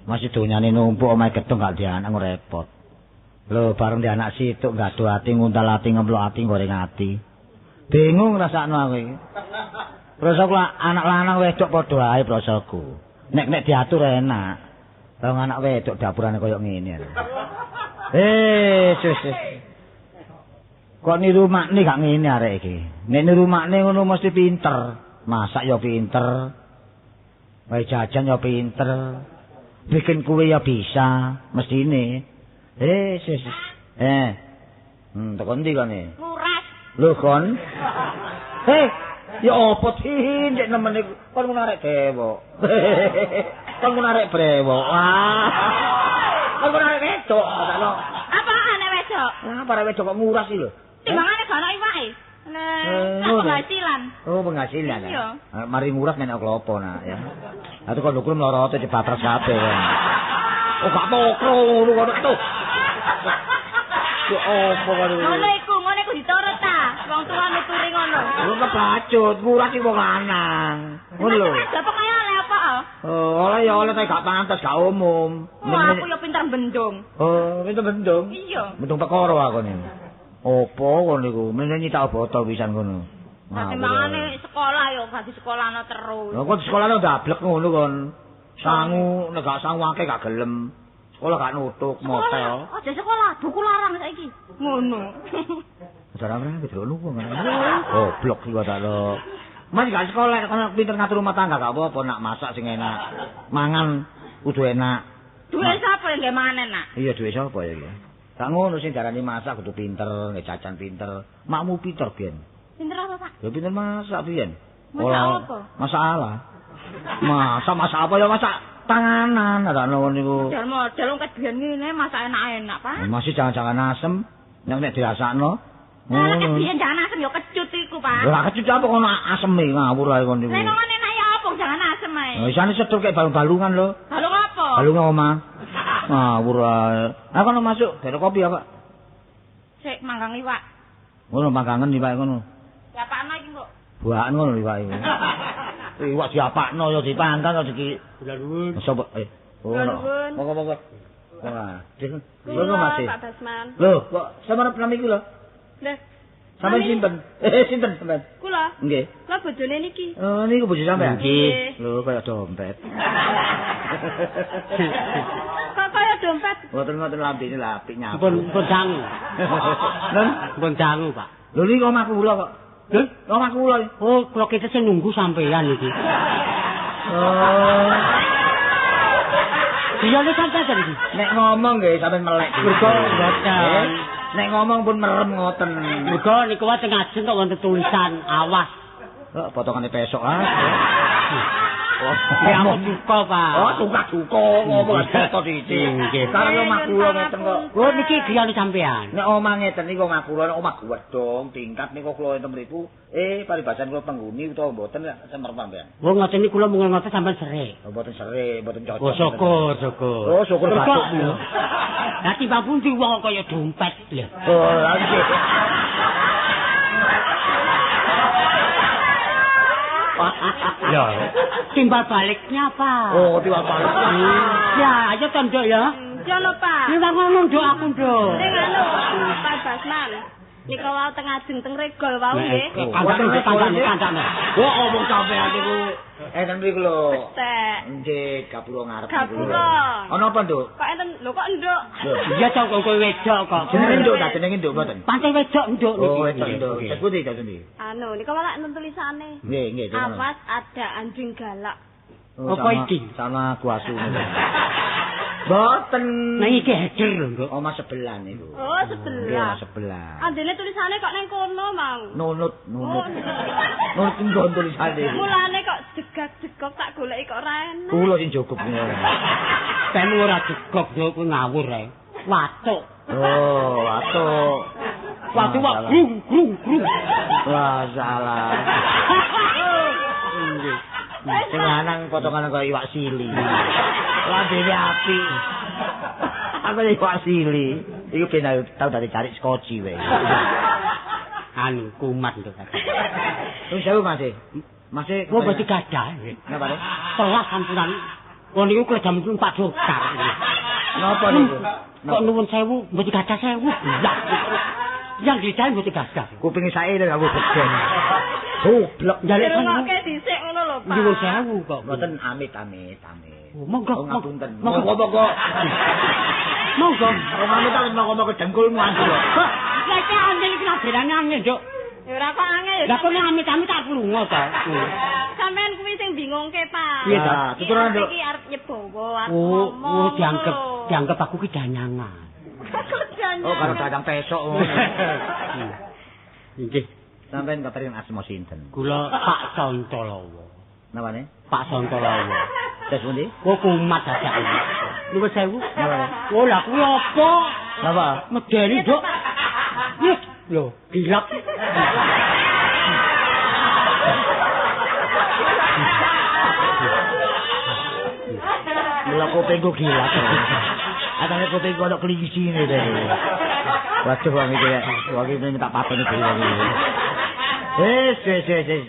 Masih donyane numpuk omahe gedung gak ndek anak repot. Lho bareng ndek anak situk gado ati nguntal ati ngemplok ati goreng ati. Bingung rasakno aku iki. Rasaku anak lanang wedok padha ae rasaku. Nek diatur enak. Wong anak wedok dapurane koyo ngene. Sus. Kok niru makne gak ngene arek iki. Nek niru makne ngono mesti pinter. Masak ya pinter. Wae jajan ya pinter. Bikin kue ya bisa, mestine. Sus. Tekan ndi kene? Nguras. Lho kon. Ya apa sih nek nemen iku kon ngono arek dewo. Kon ngono arek brewo. Wah. Kon ngono arek wedok, sakno. Apaan arek wedok? Para wedok kok nguras iki lho. Timbangane gak ono iwake. Penghasilan. Oh, penghasilan. Iya. Mari nguras nek klopo nak ya. Lah kok ndukur mlorote cebatras kabeh. Oh, gak tokro ngono kok tuh. Opo karo. Ngono iku diturut ta. Wong tuwa nuturi ngono. Lu kebacut, nguras iki wong lanang. Ngono lho. Dapat kaya oleh apa? Oh, oleh ya oleh tapi gak pantes, gak umum. Wah, aku ya pinter bendung. Oh, pinter bendung. Iya. Bendung perkara aku niku. Opo ngono iku? Meneh nyita botol pisan ngono. Timbangane sekolah ya gak di sekolahno terus. Lah kok di sekolahno ndablek ngono kon. Sangu nek gak sangu akeh gak gelem. Sekolah gak nutuk motel. Aja sekolah, buku larang saiki. Ngono. Saudara ora gitu lu kok. Oh, blok iki tak lo. Mas gak sekolah kono pinter ngatur rumah tangga gak apa-apa nak masak sing enak. Mangan kudu enak. Duwe sapa yang gak mangan enak? Iya duwe sapa ya iki. Gak ngono sing darani masak kudu pinter, nek jajan pinter. Makmu pinter biyen. Pinter apa, Pak? Ya pinter masak biyen. Masak apa? Masalah. Masak apa ya masak tanganan ada ngono niku. Model wong ket biyen ngene masak enak-enak, Pak. Masih jangan-jangan asem. Nek dirasakno Lah biyen jangan asem ya kecut iku, Pak. Lah kecut apa kono aseme ngawur ae kon niku. Lah kok enak ya apa jangan asem ae. Isane sedul kayak balung-balungan lho. Balung apa? Balung omah. Ngawur ae. Nah kono masuk, gara kopi apa? Sik manggang iwak. Ngono manggangen iwak ngono. Ya pakno iki kok. Buakan ngono iwak iku. Iwak diapakno ya dipangan ya iki. Kula nuwun. Sopo? Oh. Monggo. Wah, ngono masih. Pak Basman. Lho, kok sampeyan nami iku lho? Lah, Sampeyan sinten? Sinten sampeyan? kula. Nggih. Kula bojone niki. Oh, niku bojo sampeyan. Nggih. Lho, kaya dompet. Kok kaya dompet? Mboten lambene lah apik nyapu. Pun dangu. Nen, Pun dangu, Pak. lho niku omahku kula kok. Lho, Omahku kula. oh, kula kita sing nunggu sampean iki. Oh. Iya nek sampeyan iki. Nek ngomong nggih sampeyan melek. Mergo mboten. Nek ngomong pun merem ngoten. Mergo niku wae teng ajeng kok wonten tulisan awas. Kok potongane pesok ah. Ya ampun duka, Pak. Oh, tukak-tuka ngomong foto siji. Nggih. Karo omah kula ngeten kok. Oh, niki griyane sampean. Nek omah ngeten niku omah kula, nek omah gedhong tingkat niku kula enten mriku, paribasan kula penghuni utawa mboten semer sampean. Oh, ngoten niku kula mung ngoten sampean serik. Oh, mboten sere, mboten cocok. Oh, syukur. Oh, syukur batuk. Lah timbang pundi wong kaya dompet lho. Oh, lha nggih. Ya, timbal baliknya apa? Oh, timbal balik. Ya, ayo tanduk ya. Jono, Pak. Timbang ngomong nduk aku nduk. Ning anu, Pak Basman. Nika wau teng ajeng teng regol wau nggih. Kandhane. Wah, omong sampean niku enten mriku lho. Tek. Nggih, gapura ngarep. Gapura. Ana apa, Nduk? Kok enten lho kok nduk. Iya cok kowe wedok kok. Jenenge Nduk ta, jenenge Nduk mboten. Pancen wedok nduk niki. Oh, wedok Nduk. Sepundi ta sendi? Anu, nika wau enten tulisane. Nggih. Awas ada anjing galak. Apa iki? Sama kuasu. Mboten. Nang iki heger lho, Nduk. Omah sebelah niku. Oh, sebelah. Sebelah. Andene tulisane kok nang kono, Mang. Nunut. Oh, Nunut nggon tulisane. mulane kok jegak-jegok tak goleki kok ora enak. Kula sing cukup niku. Temu ora jegok yo kuwi ngawur ae. Watuk. Oh, watuk. Watuk wak grung. Wah, salah. Sing lanang potongan kaya iwak sili. Lambene apik. Aku iwak sili. Iku ben tau dadi cari skoci wae. Anu kumat nduk. Terus sewu Mas. Mas Kok mesti gadah. Napa le? Telas sampunan. Wong niku kledam Pak Dokter. Napa niku? Kok nuwun sewu mesti gadah sewu. Yang dicari mesti gadah. Kuping sae lho aku begen. Goblok Jalek ngono dhisik ngono lho, Pak. Nyuwun sewu kok. Mboten amit. Monggo. Ngapunten. Monggo. Monggo amit monggo kedengkulmu aku lho. Lah iki angel iki laberane angel, Nduk. Ya ora kok angel. Lah kok amit-amit tak lunga to. Sampeyan kuwi sing bingungke, Pak. Iya ta, tuturan Nduk. Iki arep nyebowo, arep Oh, ngomong. dianggap aku ki danyangan. Oh, karo dadang pesok ngono. Nggih, Sampeyan keterin asma sinten? kula Pak Santalawa. Napane? Pak Santalawa. Terus pundi? Kok kumat dadak iki. Nuwun sewu. Napane? Oh, lah kuwi apa? Napa? Medeni, Nduk. Yes, lho, gilap. Mula kupingku gila. Atane kupingku ana klingsine to. Waduh wong iki ya. Wong iki minta pateni dhewe wong iki. Wis.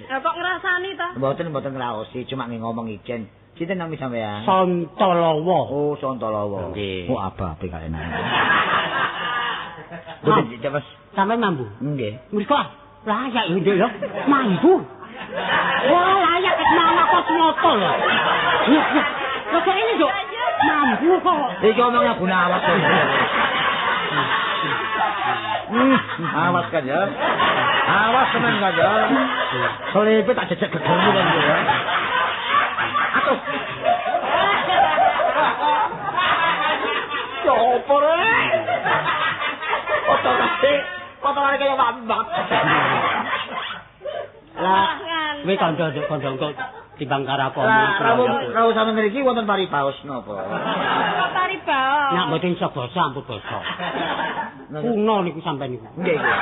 Lah kok ngrasani to? Mboten ngraosi, cuma ngomong ijen. Sinten nami sampean? Santalawa. Oh, Santalawa. Nggih. Oh, apa apik kaya nang. Mboten cepet. Sampai mambu. Nggih. Mriko layak yo Nduk yo. Mambu. Wah, layak nama kok nyoto lho. Lho kok ini, Nduk? Mambu kok. Iki omongnya guna awas to. Awas kan ya. Awas tenan kan ya. Selepe tak jejak gedungmu kan ya. Atuh. Sopo re? Potongane kaya wambak. Lah, wis kandha timbang karo apa. Lah, rawuh sampe ngriki wonten paribaos napa? Kok tari baos. Nak mboten iso basa ampun basa. Kuno niku sampean niku. Nggih, nggih.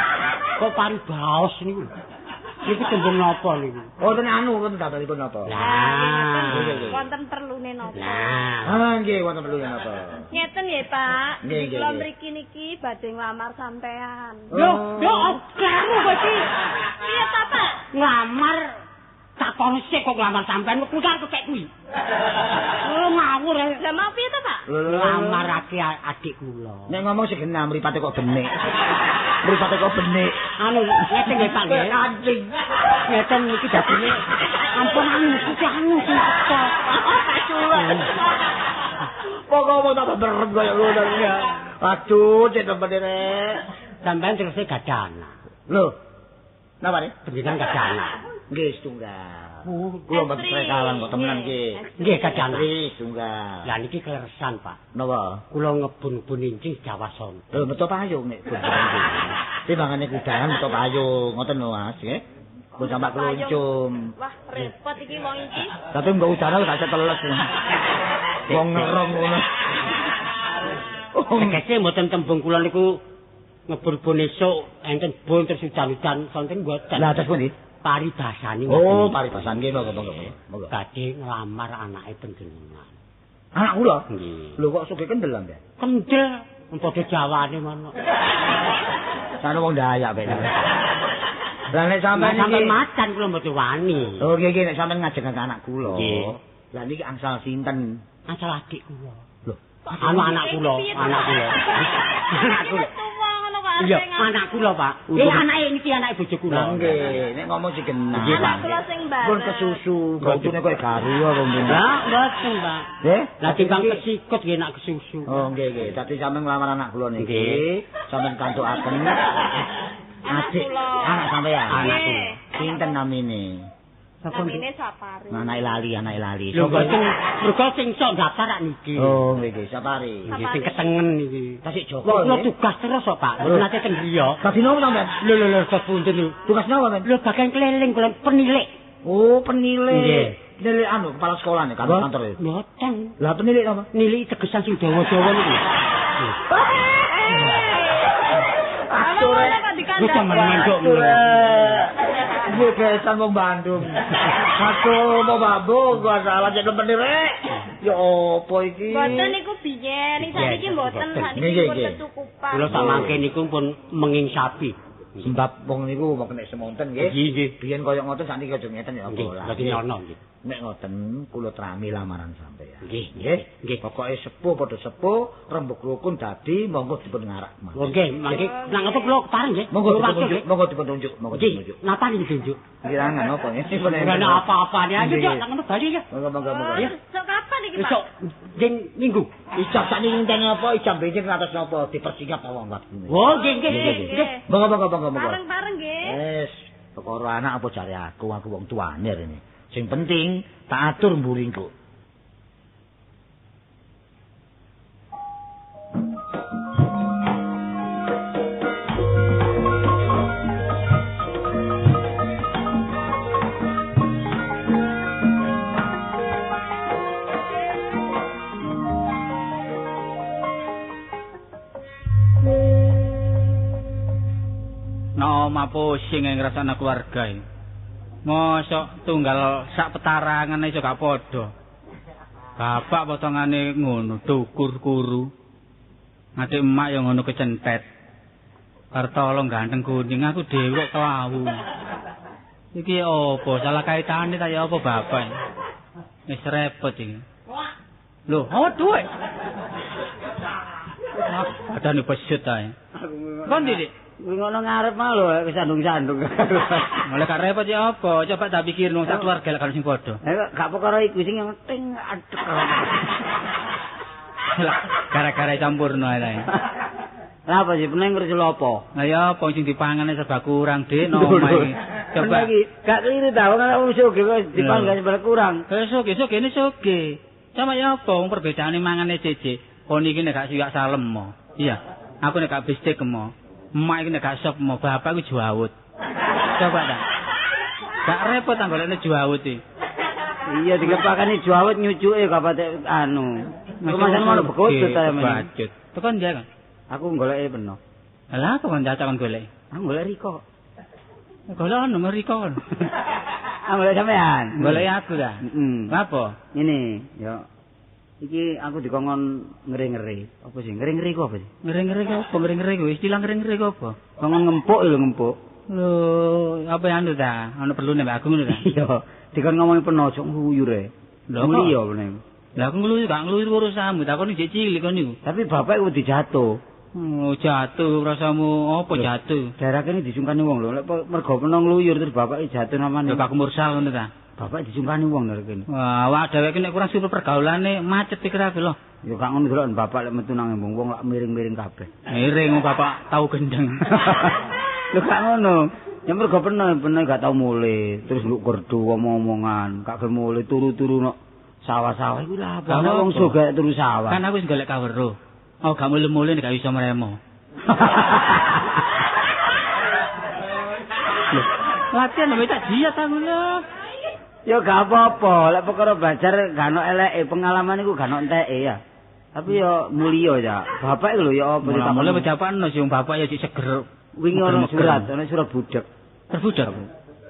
Kok paribaos niku. Niku tembung napa niku? Oh, ten anu ten dabalipun napa? Lah, Wonten perlune napa? Ah, nggih, wonten perlu napa? Ngeten nggih, Pak. Nggih, nggih, Kula nggih. mriki niki badhe nglamar sampean. Yo, kamu iki Iya ta, Pak? nglamar tak kono sik kok nglamar sampean kok putar kek kuwi. Oh, ngawur. Lah mau piye ta, Pak? Nglamarake adik kula. Nek ngomong sing genah mripate kok benik. Mripate kok benik. Anu, ngeten nggih Pak nggih. Anjing. Ngeten iki dadine ampun iki anu sing kok. Pokoknya tambah berat kaya ngono ya. Aduh, cek tempat rek. Sampeyan terus gadah anak. Lho. Napa nih? Pendidikan gadah anak. Nggih, setunggal. Kula mboten prekalan kok temenan nggih. Nggih gadah anak. Nggih, setunggal. Lah niki kleresan, Pak. Napa? Kula ngebun-bun incing Jawa Son. Lho, metu payung nek. Timbangane kudahan metu payung, ngoten lho Mas, nggih. Kok sampak keluncum. Wah, repot iki wong iki. Tapi mbok udara gak teles. Wong ngerong ngono. Tegese mboten tembung kula niku ngebun-bun esuk enten bun terus udan-udan sonten mboten. Lah terus pundi? Paribasane. Oh, paribasan nggih monggo. Badhe nglamar anake panjenengan. Anak kula? Nggih. Lho kok sugih kendel ambek? Kendel padha Jawane mono. Sana wong Dayak ben. Lah nek sampean Sampeyan iki macan kula mboten wani. Oh, nggih nek sampean ngajeng anak kula. Nggih. Lah niki angsal sinten? Asal adik kula. Lho, Anu anak kula. Anak kula. Tuwa ngono kok Iya, arep anak kula, Pak. Anake niki anake bojo kula. Lah nggih, nek ngomong sing genah. Nggih, Pak. Anak kula sing bareng. Pun kesusu, bocone koyo garu apa mben. Lah, mboten, Pak. Nggih? Lah timbang kesikut nggih nak kesusu. Oh, nggih nggih. Dadi sampean nglamar anak kula niki. Nggih. Sampean kantukaken adik kula. anak sampean. Anak kula. Sinten namine? Namine Sapari. Anake lali. Lho mboten mergo sing sok daftar rak niki. Oh, nggih, Sapari. Nggih sing ketengen niki. Tasik Joko. Kula tugas terus kok, Pak. Mboten nate ten griya. Dadi nopo sampean? Lho, sepunten lho. Tugas napa, Men? Lho bagian keliling kula penilik. Oh, penilik. Nggih. Penilik anu kepala sekolah nih, kantor itu. Mboten. Lah penilik apa? Nilai tegesan sing dawa-dawa niku. Atur. Wis sampeyan nduk. Gue kesan mau Bandung. Satu mau babu, gua salah jadi penilik. Ya opo iki? Mboten niku biyen, ning sakniki mboten, sakniki Nggih, pun nggih. kecukupan. Kula sak mangke niku pun menging sapi. Sebab wong niku mau kena semonten nggih. Nggih, nggih. Biyen koyo ngoten sakniki aja ngeten ya Nggih, apa lah. dadi nyono nggih. Nek ngoten kula trami lamaran sampeyan. Nggih, Nggih. nggih. Pokoke sepuh padha sepuh, rembug rukun dadi monggo dipun ngarak. Mas. Oh, nggih, mangke nang ngoten kula kepareng nggih. Monggo Kula dipun waktu, tunjuk, nggih. monggo dipun tunjuk, monggo Nggih, dipun tunjuk. napa niki tunjuk? Kirangan apa ya? Ora ana apa-apa nih. Ayo, Cok, nang ngono bali ya. Monggo. Ya. Sok kapan iki, Pak? Besok ding minggu. Ijab sak niki ngenteni apa? Ijab benjing atas napa? Dipersingkap apa enggak? Oh, nggih, nggih, Nggih, nggih. nggih. Monggo. Bareng-bareng nggih. Wes, perkara anak apa jare aku wong tuane rene. Sing penting tak atur mburingku. Nama pusing yang ngerasana keluarga ini. Mosok tunggal sak petarangan iso gak padha. Bapak potongane ngono, tukur kuru. Adik emak yang ngono kecentet. Kartolo ganteng kuning aku dhewe kok kelawu. Iki opo salah kaitane ta ya apa bapak? Wis repot iki. Lho, duwe. Ada nih pesut ae. Kon Dik. Ngono ngarep mah lho kesandung-sandung. Mulai gak repot ya apa? Coba tak pikir nang sak keluarga lek sing padha. Gak perkara iku sing penting adek. Gara-gara campurno ae. Lah apa sih peneng kerja apa? Lah ya apa sing dipangane serba kurang, Dik, nomai. Coba lagi gak keliru ta wong ana sugih kok dipangan serba kurang. Soge ini soge. Sama ya apa wong perbedaane mangane cece. Kon iki nek gak siyak salem mo. Iya. Aku nek gak bistik mo. Emak iki nek gak sop mo, bapak iku juawut. Coba ta. Gak repot ta golekne juawut iki. Iya dikepakane jawet nyucuke kapate anu. Masan ngono bekutut ta men. Bacut. Tekan dia kan. Aku goleki peno. Lah apa kan cacak kan golek? Aku golek Riko. Golek nomor Riko kan. Aku golek sampean. Golek aku dah. Heeh. Apa? Ini, yo. Iki aku dikongkon ngeri-ngeri. Apa sih? Ngeri-ngeri ku apa sih? Ngeri-ngeri apa? Ngeri-ngeri ku istilah ngeri-ngeri ku apa? Kongkon ngempuk lho ngempuk. Lho, apa yang anu ta? Ana perlune mbak aku ngono ta? Iya. Dikon ngomongin peno ojo nguyur e. Lho kok iya bener. Lah aku ngluyu gak ngluyu urusanmu, takon iki cilik kon niku. Tapi bapak iku dijatuh. Oh, jatuh rasamu apa jatuh? Daerah kene disungkani wong lho. Lek mergo peno ngluyur terus bapak jatuh namane. Lho Pak Mursal ngono ta? Bapak disungkani wong daerah kene. Wah, awak dhewe nek kurang super pergaulane macet pikir aku lho. Ya gak ngono delok bapak lek metu nang embung wong lak miring-miring kabeh. Miring bapak tahu gendeng. Lho gak ngono. Ya mergo peno gak tau mulih, terus nduk kerdu omong-omongan, gak gelem mulih turu-turu nok sawah-sawah iku lha apa wong sugih turu sawah. Kan aku wis golek kawero. Oh, gak mulih-mulih nek gak iso meremo. Latihan mbek tak diet aku lho. Ya gak apa-apa, lek perkara belajar gak ono eleke, pengalaman iku gak ono enteke ya. Tapi ya mulia ya. Bapak iku lho ya apa mulai pejapan sing bapak ya cek seger. Wingi ono surat budak. Terbudak.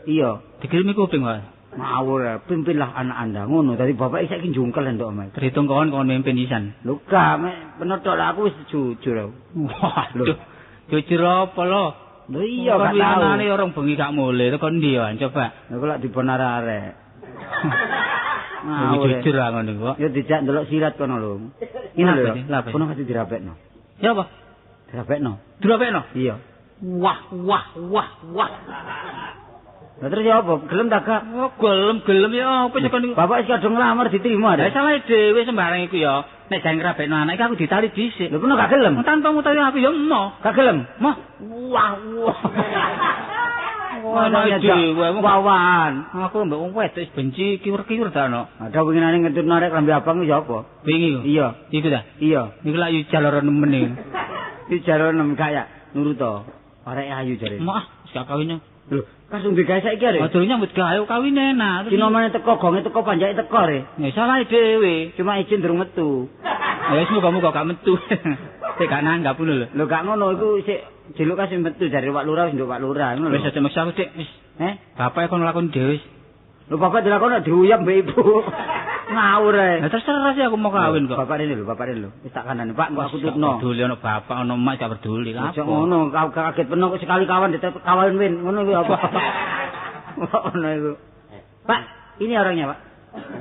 Iya, dikirimi kuping wae. Ngawur, pimpinlah anak Anda ngono. Dadi bapak saiki njungkel ndok omae. Terhitung kon mimpin isan. Lho gak, penutuk lah aku wis jujur. Waduh. Jujur apa lho? Lho iya gak tau. Kan orang bengi gak mulih tekan ndi ya coba. Lha kok lak dipon arek. Jujur lah ngono kok. Ya dijak ndelok sirat kono lho. Ini lho. Kono kate dirapekno. Ya apa? Dirapekno. Dirapekno? Iya. Wah. Lah terus ya apa? Gelem ta gak? Oh, gelem ya apa cekon niku? Bapak wis kadung nglamar diterima Lah ta? salah dhewe sembarang iku ya. Nek jane ngrapekno anak iki aku ditali dhisik. Lho kono gak gelem. Tanpa mutawi aku ya emoh. Gak gelem. Moh. Wah. Ana dhewe wawan. Aku mbek wong wedok wis benci kiwur-kiwur ta ono. Ada winginane ngetutno arek klambi abang iki apa? Wingi. Iya. Iku ta? Iya. Iku lak yo jalur nemen iki. Iki jalur nemen kaya nurut to. Arek ayu jare. Maah, wis gak kawin. Lho, kasung digawe saiki arek. Aduh nyambut gawe kawin enak. Sinomane teko gonge teko panjake teko re. Ya salah dhewe. Cuma izin durung metu. Ya wis muga-muga gak metu. Sik gak nanggap ngono lho. Lho gak ngono iku sik jeluk kasih metu jare Pak Lurah wis nduk Pak Lurah ngono lho. Wis aja maksa aku Dik, wis. Bapak kon lakon dhewe wis. Lho bapak dilakoni diuyap mbek ibu. Ngawur ae. Lah terserah sih aku mau kawin kok. Bapak rene lho. Wis tak kandhani, Pak, kok aku tutno. Peduli ono bapak ono emak gak peduli lah. Ojo ngono, kaget penuh sekali kawan dikawin win. Ngono iku apa? Ngono iku. Pak, ini orangnya, Pak.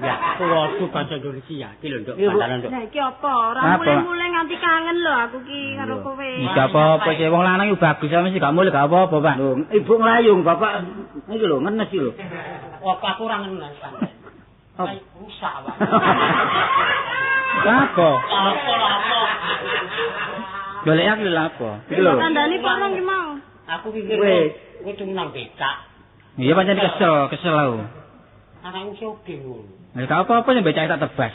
Ya, waduh bahasa Indonesia. Iki lho, Nduk, bandaran, Nduk. Lah iki apa? Ora mulai-mulai nganti kangen lho aku ki karo kowe. Iki apa-apa sih wong lanang iku bagus sama sih gak mulih gak apa-apa, Pak. Lho, ibu nglayung, Bapak. Iki lho, ngenes iki lho. Aku ora ngenes, Pak. Rusak, Pak. Apa? Apa? Golek aku lho apa? Iki lho. Kandhani kok nang ki mau. Aku pikir kudu nang becak. Iya pancen kesel aku. Anakku sugih ngono. Lah gak apa-apa sing becake tak tebas.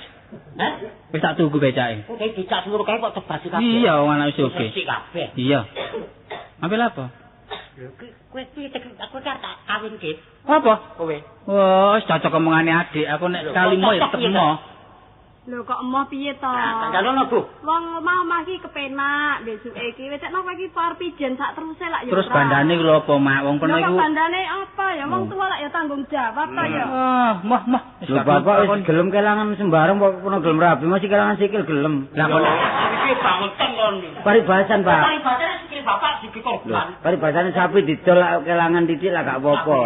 Hah? Wis tak tuku becake. Kok becak seluruh kae kok tebas kabeh. Iya, wong anak wis oke. Resik kabeh. Iya. Ambil apa? Lho, kowe piye aku tak kawin ki? Apa? Kowe. Wah, cocok omongane adik. Aku nek kalimo ya temo. Lho kok emoh piye to? Kandhane Bu. Wong omah-omah iki kepenak, besuke iki wecekno kowe iki par pijen sak teruse lak ya. Terus bandane ku lho apa, Mak? Wong kono iku. Bandane apa ya? Wong tuwa lak ya tanggung jawab to ya. Mah. Lho bapak wis gelem kelangan sembarang kok kono gelem rabi masih kelangan sikil gelem. Lah kono Iki bangunten kon. Paribasan, Pak. Paribasane sikil bapak sikil korban. Paribasane sapi didol kelangan titik lah gak apa-apa.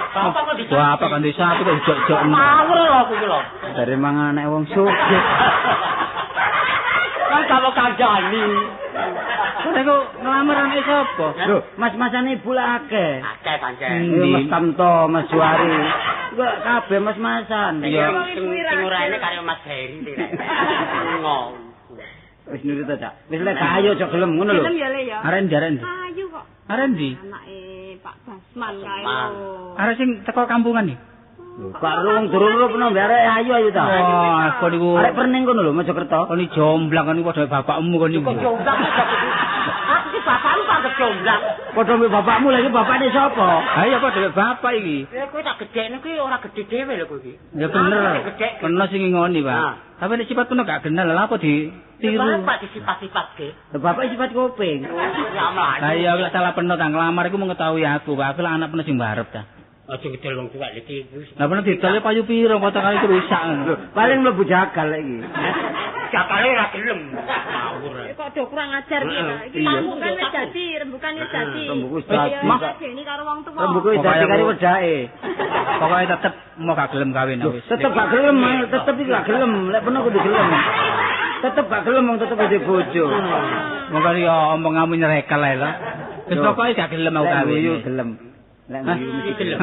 Bapak kok Wah, apa kan desa aku kok jok-jok. Ngawur lho aku ki lho. Dari mangan anak wong sugih. Kan kalau kandhani. Kok iku ngelamar anak sapa? Lho, mas-masane ibu lah akeh. Akeh pancen. Iya, Mas Tamto, Mas Juari. Kok kabeh mas-masan. Iya, sing ora ini karo Mas Heri. Ngono. Wis nurut ta, Cak. Wis lek gak ayo aja gelem ngono lho. Gelem ya le ya. Arek ndi? Ayu kok. Arek ndi? Anake Pak Basman kae Basman. lho. Arek sing teko kampungan iki. Lho, Pak Rung durung peno mbek arek ayu ta. Wah, kok niku. Arek perning kono lho Mojokerto. Kon iki jomblang kon iki padha bapakmu kon iki. Kok jomblang aku ki bapakmu Pak tak kecomblak. Padha mbek bapakmu lagi bapakne sapa? Ha iya padha mbek bapak iki. Kowe tak gedekne kuwi ora gede dhewe lho kowe iki. Ya bener. Peno sing ngoni, Pak. Nah. Tapi nek sifat peno gak kenal, lha apa ditiru? Bapak disifat-sifatke. Bapak sifat kuping. Ya mlayu. Lah iya lek salah peno tang lamar iku mengetahui aku, Pak. Aku lah anak peno sing mbarep ta. Aja ngedel wong tuwek iki. Lah peno didol payu piro kota kali rusak. Paling mlebu jagal iki. Jakale ora gelem. Ngawur. Kok do kurang ajar iki ta. Iki rembukan wis dadi, rembukan wis dadi. Rembuk wis dadi. Mak deni karo wong tuwa. Rembuk wis dadi karo wedake. Pokoke tetep mau gak gelem kawin wis. Tetep gak gelem, tetep iki gak gelem. Lek peno kudu gelem. Tetep gak gelem wong tetep di bojo. Monggo yo omonganmu nyerekel ae lho. Wis pokoke gak gelem aku kawin. Yo gelem. Lek guyu mesti gelem.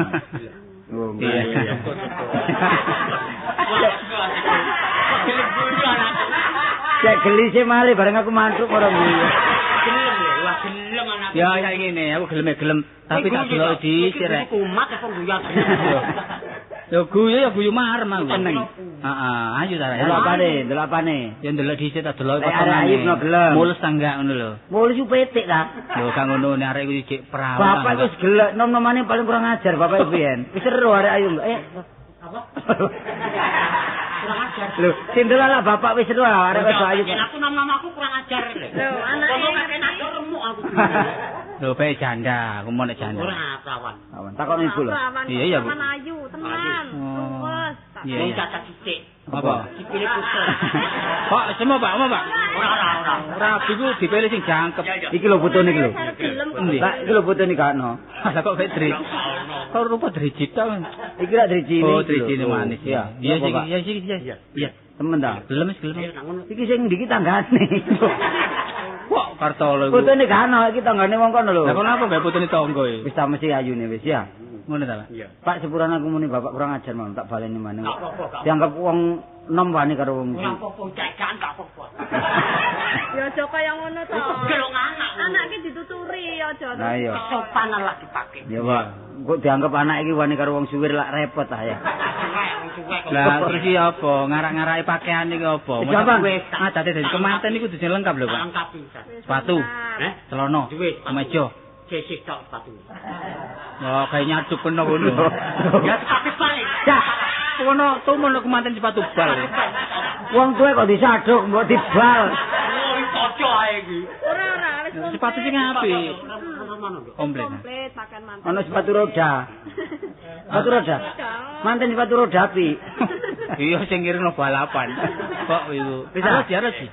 Oh, iya. Cek geli sih malih bareng aku mantuk ora guyu. Gelem ya, wah gelem anak. Ya kayak ngene, aku gelem tapi tak delok dhisik rek. Kumat apa guyu. Yo guyu marem aku. Seneng. Heeh, ayo ta. Delok apane? Ya ndelok dhisik tak delok Lek arek no gelem. mulus ta enggak ngono lho. Mulus petik ta. Lho kang ngono nek arek iku cek perawan. Bapak wis gelek nom-nomane paling kurang ajar bapak biyen. Wis seru arek ayu. Apa? Kurang ajar. Lho, sindel lah bapak wis seru arek wis ayu. Aku nom-nom aku kurang ajar. Lho, anake enak remuk aku. Lho bae janda, aku mau nek janda. Ora perawan. Awan, takon ibu lho. Iya, iya, Bu. Teman ayu, tenan. Luwes. Iya, Wong iya. cacat sithik. Apa? Dipilih putus. Pak, semua Pak, apa Pak? Ora. Ora iku dipilih sing jangkep. Iki lho fotone iki lho. Endi? Lah iki lho fotone gak ono. Lah kok Fitri? Kok rupa driji ta? Iki lak driji ini. Oh, driji manis. Iya. Iya, iya. Iya. Temen ta? Gelem wis gelem. Iki sing ndi iki tanggane. Kok kartolo iku. Fotone gak ono iki tanggane wong kono lho. Lah kenapa gak putune tangga iki? Wis ta mesti ayune wis ya. Ngono ta, Pak? Pak sepurane aku muni bapak kurang ajar mau tak baleni maneh. Gak apa-apa. Dianggap wong nom wani karo wong. Ora apa-apa, cekan gak apa-apa. Ya aja kaya ngono to. Gelong anak. Anak iki dituturi aja. Lah iya. Sopanan lah dipake. Ya, Pak. Kok dianggap anak iki wani karo wong suwir lak repot ta ya. Lah terus iki apa? Ngarak-ngaraki pakaian iki apa? Jawaban. Ngadate dadi kemanten iku dudu lengkap lho, Pak. Lengkap pisan. Sepatu, celana, Duit, kemeja. sisih tok sepatu. Oh, kayak nyaduk peno ngono. Ya tapi balik. Ya, Kono tumun kemanten sepatu bal. wong tuwe kok disaduk mbok dibal. Oh, padha ae iki. Ora, wis Sepatu sing apik. Komplit. komplit pakaian mantan. Ono sepatu roda. Sepatu roda. Manten sepatu roda api. Iya sing ngiringno balapan. Kok iku? Bisa. Bisa sih.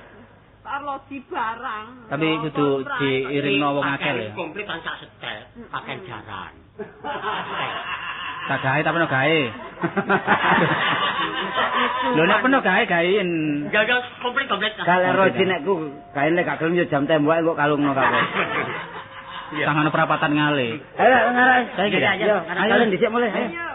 Arloji barang. Tapi kudu diiringno wong akeh ya. Komplit kan sak setel, pakaian jaran. Tak gawe tapi no gawe. Lho nek peno gawe-gawein. Gagal komplit. Kalau roji nekku kain lek gak gelem yo jam tembok kok kalungno kabeh. Tangan perapatan ngale. Ayo ngarep. Saya kira. Ayo, kalian dhisik mulai. Ayo. Ayo.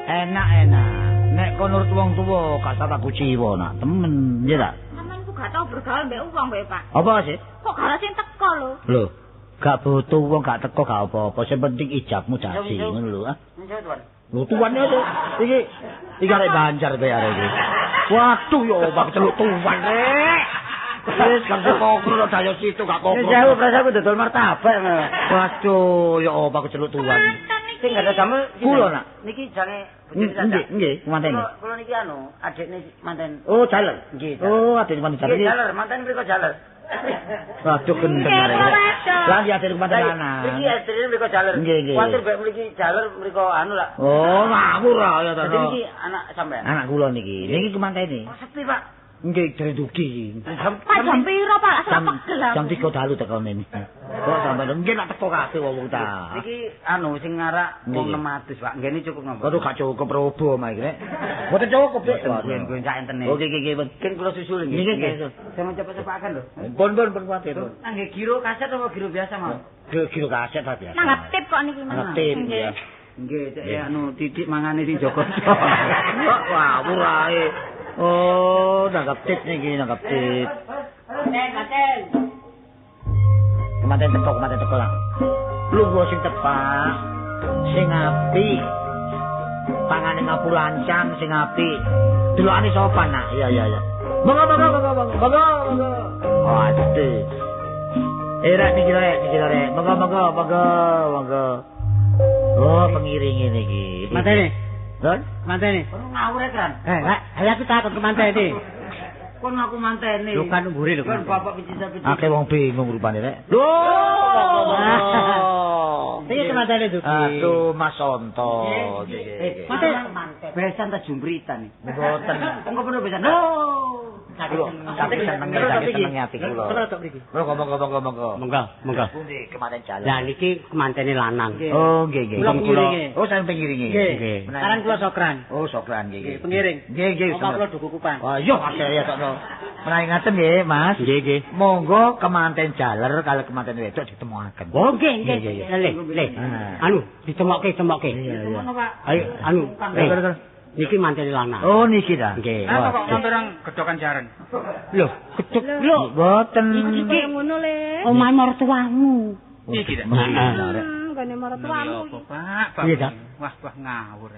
Enak-enak. Nek kon nurut wong tuwa gak usah tak kuciwa nak. Temen, ya tak? Sampeyan ku gak tau bergaul mbek wong mbek Pak. Apa sih? Kok gak ada sing teko lho. Lho, gak butuh wong gak teko gak apa-apa. Sing penting ijabmu dasi ngono lho. Lho tuan ya tuh. Iki arek Banjar be arek iki. Waduh yo bak celuk tuan rek. Wis gak kokro lo dayo situ gak kokro. Sewu prasaku dodol martabak. Waduh yo bak celuk tuan. Sing gak ada damel Kula nak. niki jane Nggih, manten. Kula niki anu, adikne manten. Oh, jaler. Nggih. Oh, adek manten jaler. Nggih, jaler, manten mriko jaler. Waduh gendeng arek. Lah ya adek manten lanang. Niki adikne mriko jaler. Nggih, nggih. Kuwatir mbek mriki jaler mriko anu lah. Oh, ngawur ya to. Jadi niki anak sampean. Anak kula niki. Niki kemantene. Oh, sepi, Pak. Nggih, drendugi. Pak jam piro Pak? Asal pegel aku. Jam 3 dalu tekone niki. Kok sampeyan nggih nak teko kabeh wong ta. Iki anu sing ngarak wong 600, Pak. Nggih ini cukup napa? Waduh gak cukup robo omah iki, Rek. Mboten cukup, Dik. Nggih sak entene. Oke, Mungkin kula susul nggih. Nggih. Sama cepet-cepakan lho. Pun kuwatir. Nggih giro kaset apa giro biasa, Mas? Giro kaset ta biasa. Nanggap tip kok niki Mas. Ngetip ya. Nggih, cek anu titik mangane sing Joko. Wah, murahe. Oh, nanggap tip niki, nanggap tip. Kematen teko lah. Lungguh sing tepak, sing apik. Pangane ngapulancang sing apik. Delokane sopan nak. Iya. Monggo. Oh, aduh. Rek niki Rek. Monggo. Oh, pengiring niki. Mantene. Don? Mantene. Ngawur kan? Ayo aku takut ke mantene. Kon aku manteni. Lho kan mburi lho. Kan bapak picit-picit. Akeh wong bingung rupane Rek. Lho. Iki ke mantene Duki. Aduh, Mas Sonto. Mate besan ta jumbritan. Mboten. Engko bener besan. Saking senenge ati kula. Monggo. Monggo. Pundi kematen jalan. Lah niki kemantene lanang. Oh, nggih. Kula. Oh, sampe pengiringe. Nggih. Sekarang kula sokran. Oh, sokran nggih. Pengiring. Nggih. Omah kula duku kupang. Wah, yo ya tokno. Menawi ngaten nggih, Mas. Nggih. Monggo kemanten jaler kalau kemanten wedok ditemokaken. Oh, nggih. Le. Anu, ditemokke. Iya. Ayo, anu. Niki mantene lanang. Oh, niki ta. Nggih. Apa kok nonton gedokan jaran? Lho, gedhek lho. Boten. Iki ngono le. Omahe mertuamu. Iki ta. Gane maratuamu. Apa, Pak? Iya, Dak. Wah, ngawur.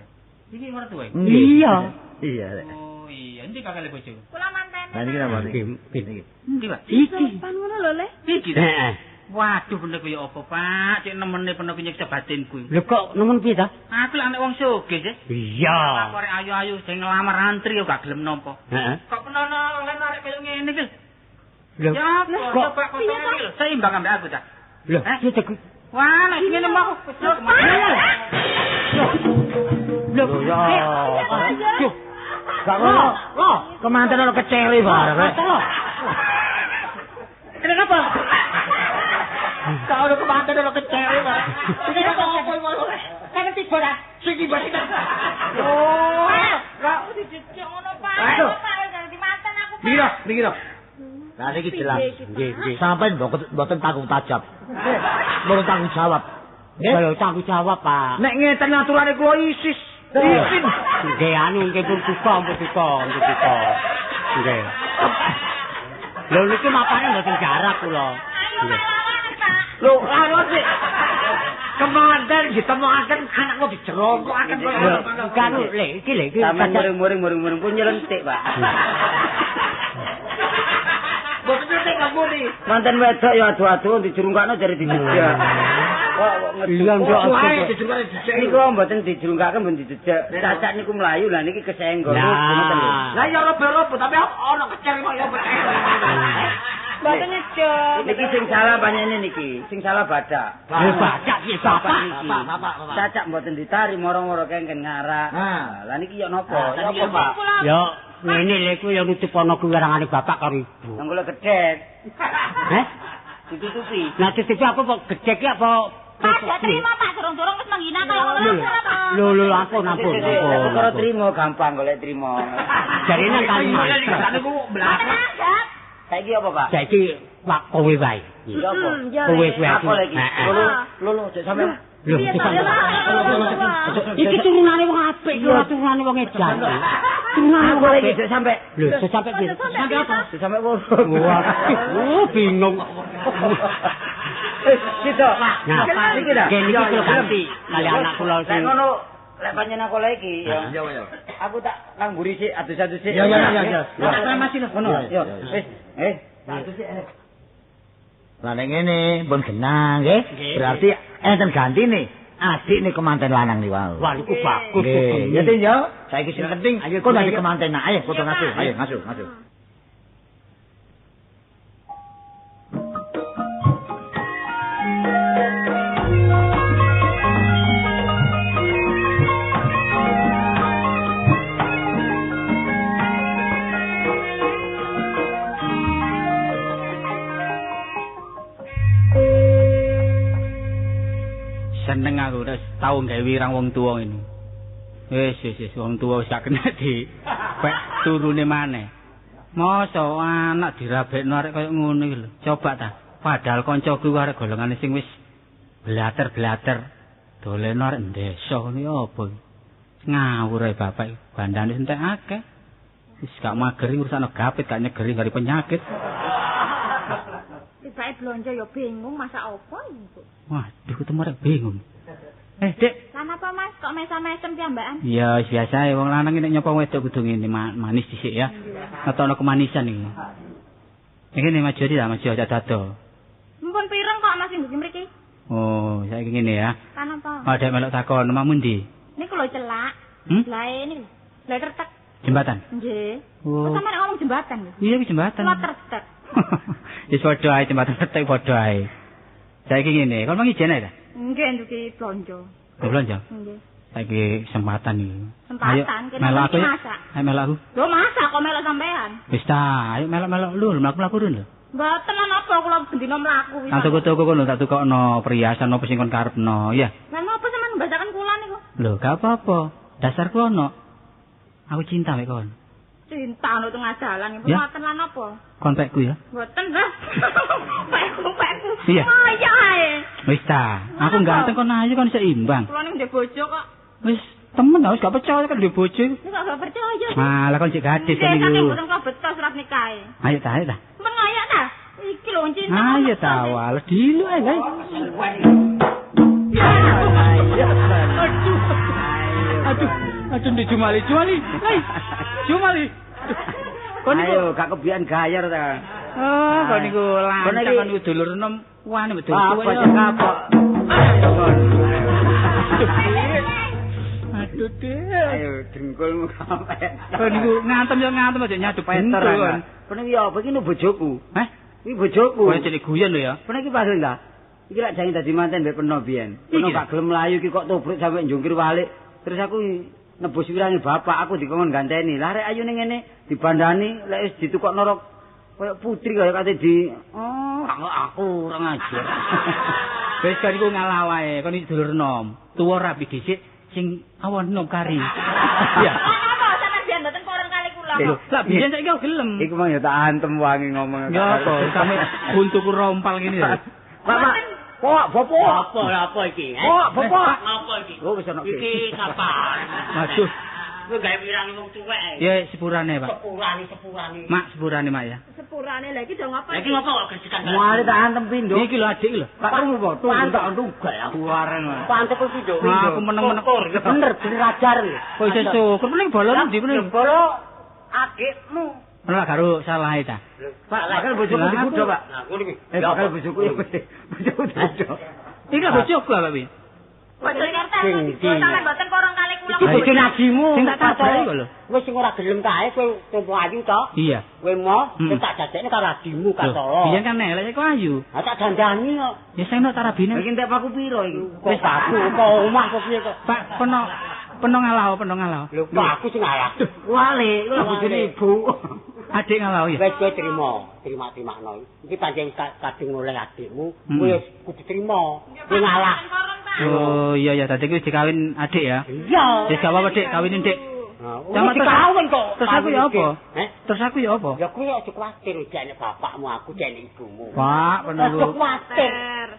Iki mertua. Iya. Iya. Oh, iya. Endi kakale bojo? Kula manten. Nah, niki napa niki? Endi, Pak? Iki. Sopan ngono lho le. Iki ta. Heeh. Waduh, bener kaya apa, Pak? Cek nemene penuh nyiksa batinku. Lho kok nemen piye ta? Aku lek anak wong sugih, sih. Iya. Aku arek ayu-ayu sing ngelamar antri yo gak gelem nampa. Heeh. Kok penono oleh narik kaya ngene iki. Lho, Ya apa? Coba kok iki lho, seimbang ambek aku ta. lho, gedhek. Wah, nek ngene mau Lho, ya. Gak ngono. Loh, kemanten ono kecere bareng, Rek. Kenapa? Kau udah kemanten ono kecere bareng. Iki kok opo ngono? Kan tiba ta? Sing tiba. Oh, kok dijejek ngono Pak. Aduh. Pak ganti manten aku. Niki lho. Nah, niki jelas. Nggih. Sampai mboten tanggung tajab. Mboten tanggung jawab. Saya tanggung jawab, Pak. Nek ngeten aturane kula isis. Isin. Nggih anu nggih pun buka. Nggih. Lho niki mapane mboten jarak kula. Ayo lawan Pak. Lho, anu sih. Kemanten ditemokaken anakku dijerongkokaken kok. Kan le iki Sampe muring-muring pun nyelentik, Pak. Boten nek ngapuni. Manten wedok ya adu-adu dijurungkakno jare dijejak. Kok Iya, Nduk. Wae dijurungkane dijek. niku mboten dijurungkaken mboten dijejak. Cacak niku mlayu lah niki kesenggol. Lah ya robo-robo tapi ono kecer kok ya beteh. Mboten nyejek. Niki sing salah panjenengan niki, sing salah badak. Bapak iki Bapak bapak. niki. Cacak mboten ditari moro-moro kengken ngarak. Nah. Lah niki ya napa? Ya apa, Pak? Yo ngene lho iku ya nutup ana kuwarangane bapak karo ibu. Nang kula gedhek. Heh? Ditutupi. Nah titip apa kok gedhek ki apa? Pak gak terima Pak durung-durung wis menghina kaya ngono. Lho ampun. Ora trimo gampang golek trimo. Jarine kan niku belakang. Saiki apa, Pak? saiki wak kowe wae. Ya apa? Kowe kuwi Apa lagi? Heeh. Lho, cek sampe. Lho, iki turunane wong apik, ora turunane wong edan. Turunane Aku wong lagi apik. cek sampe. Lho, sampe piye? Sampe apa? Cek sampe wong. Bingung. Gitu. Nah, iki dah. niki kula ganti kali anak kula Lek sing ngono, lek panjenengan aku lagi ya. Ya. Aku tak nang mburi sik adus-adus sik. Ya. Masih ngono. Yo. Wis. Adus sik. Lah nek ngene pun genah nggih. Berarti enten gantine. Adik nih kemanten lanang nih wau. wah niku bagus. Nggih. Ya Tin yo. Saiki sing penting kok dadi kemanten. Nah, ayo foto ngasuh. Ayo ngasuh. tau gawe wirang wong tuwa ini. Wis wong tuwa wis gak kena di pek turune maneh. Mosok anak dirabekno arek koyo ngono iki lho. Coba ta. Padahal kancaku arek golongane sing wis blater-blater dolen arek desa ngene apa. Ngawur ae bapak iki. Bandane entek akeh. Wis gak mageri urusan gapit gak nyegeri dari penyakit. Tibake blonjo ya bingung masak apa iki. Waduh ketemu arek bingung. Dek. Lan apa Mas kok mesam-mesem piambakan? Ya biasa wong lanang nek nyapa wedok kudu ngene manis dhisik ya. Ngetono kemanisan iki. Iki nek maju aja dado. Mumpun pireng kok Mas mbuki mriki? Oh, saiki ngene ya. Kan apa? Ada melok takon omamu ndi? Niku lho celak. Lae niku. Lae tertek. Jembatan. Nggih. Oh. Kok sampeyan ngomong jembatan lho? Iya iki jembatan. Lah tertek. Wis padha ae jembatan tertek padha ae. Saiki ngene, kon mangi jene ta? Nggih nduki blonjo. Blonjo. Nggih. Saiki kesempatan iki. Kesempatan kene melok aku. masak. Ayo melok aku. Lho masak kok melok sampean? Wis ta, ayo melok-melok lu, mlaku-mlaku run lho. Mboten ana apa kula bendina mlaku wis. Tak tuku-tuku kono tak tukokno perhiasan apa sing kon karepno, ya. Lah napa sampean mbacakan kula niku? Lho, gak apa-apa. Dasarku ono. Aku cinta mek kon. Cinta anu tengah dalan iku Ya. mboten lan apa? Kontekku ya. Mboten lah. Pekku. Iya. Kaya ae. Wis ta, aku ganteng kon ayu kon seimbang. Kula ning ndek bojo kok. Wis temen wis gak percaya kan duwe bojo. Nek gak percaya. Malah kon cek gadis kan Saking iku. mboten kok beto surat nikahe. Ayo ta. Men ngayak ta? Iki lho cinta. Ayo ta, wal dilu ae, guys. Aduh, ndek Jumali. Hai. Jumali. Kon Ayo, gak kebian gayar ta. Oh, kon niku lancang kon niku dulur enom wani betul tuwa. Apa kapok? Aduh, Dek. Ayo, dengkulmu kapek. Kon niku ngantem aja nyadu Peter. pinter. Kon iki apa iki bojoku? Hah? Iki bojoku. Kowe cilik guyon lho ya. Kon iki pas lah. Iki lak jange dadi manten mbek peno biyen. Peno gak gelem mlayu iki kok tobruk sampe njungkir walik. Terus aku nebus wirange bapak aku dikon ganteni. Lah rek ayu ning ngene dibandani lek wis ditukok norok koyo putri kaya kate di aku ora ngajar. Wis kan iku ngalah wae. Kon iki dulur enom. Tuwa rapi dhisik sing awan enom kari. Iya. Apa sampean biyen mboten koron kali kula kok. Lah biyen saiki kok gelem. Iku mang ya tak antem wangi ngomong. Ya apa sampe buntuku rompal ngene lho. Pak, bapak. Apa iki? Bapak. Apa iki? Oh wis ana Iki kapan? Aduh. Kowe gawe pirang wong tuwek. Ya sepurane, Pak. Sepurane. Mak sepurane, Mak ya. Sepurane lagi dong apa? Lagi ngopo kok gersikan? Mari tak antem pindho. Iki lho adik lho. Pak krungu po, pantek tunggal aku wareng. Pantek kok pindho. Aku meneng-meneng. Bener ajar lho. Kok iso syukur meneng bolon ndi meneng. Bolo adikmu. Ora karo salah ta. Pak, bakal bojoku dibudha, Pak. Nah, ngono iki. Bakal bojoku ya bojoku dibudha. Iki lho bojoku Pak Wi. Bojo ngerti aku sampean mboten koron kali kula. Iki bojo najimu. Sing tak tabari kok lho. Wis sing ora gelem kae kowe tempo ayu to. Iya. Kowe mau tak dadekne karo adimu katolo. Biyen kan elek kok ayu. Ha tak dandani kok. Ya sing nok tarabine. Iki entek paku piro iki? Wis aku kok omah kok piye kok. Pak peno ngalah. Lho kok aku sing ngalah. Wale, iku bojone ibu. Adik ngalah ya. Wis kowe terima-terima. Iki pancen kadung oleh adikmu, kowe wis kudu terima. Kowe ngalah. Oh iya ya tadi wis dikawin adik ya. Iya. Wis gak apa-apa Dik, kawinin Dik. Sama dikawin kok. Terus aku ya apa? Terus aku ya apa? Ya kowe aja kuwatir jane bapakmu, aku jane ibumu. Pak, Aja penunggu. kuwatir.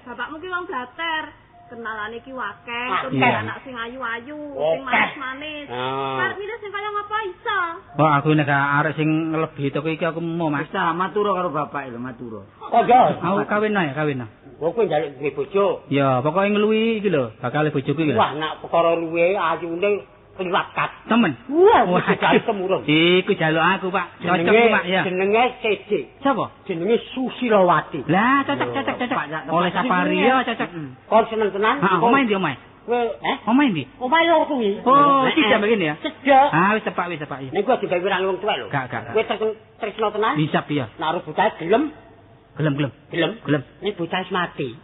Bapakmu ki wong blater. Kenalane ki wakeh, terus Iya. anak sing ayu-ayu, sing manis-manis. Arep milih sing kaya ngapa iso? Kok aku nek arek sing ngelebihi toko iki aku mau Mas. Bisa matura karo bapak lho, matura. Oh iya. Aku kawin ae, kawin. Kowe njaluk duwe bojo. Ya, pokoke ngluwi iki lho, bakal bojoku iki lho. Wah, nak perkara luwe ayune kliwat kat. Temen. Wah, Wah, sekali temurun. Iku jaluk aku, Pak. Cocok ku, Pak ya. Jenenge Cece. Sapa? Jenenge Susilawati. Lah, cocok. Oleh safari ya, cocok. Kon seneng tenan? Heeh, omahe ndi omahe? Kowe, Omahe ndi? Omahe lho kuwi. Oh, tidak begini ya. Sejak. Ah, wis tepak. Nek gua digawe wirang wong tuwek lho. Gak. Kowe tresno tenan? Bisa ya. Naruh bocah gelem. Gelem. Nek bocah wis mati.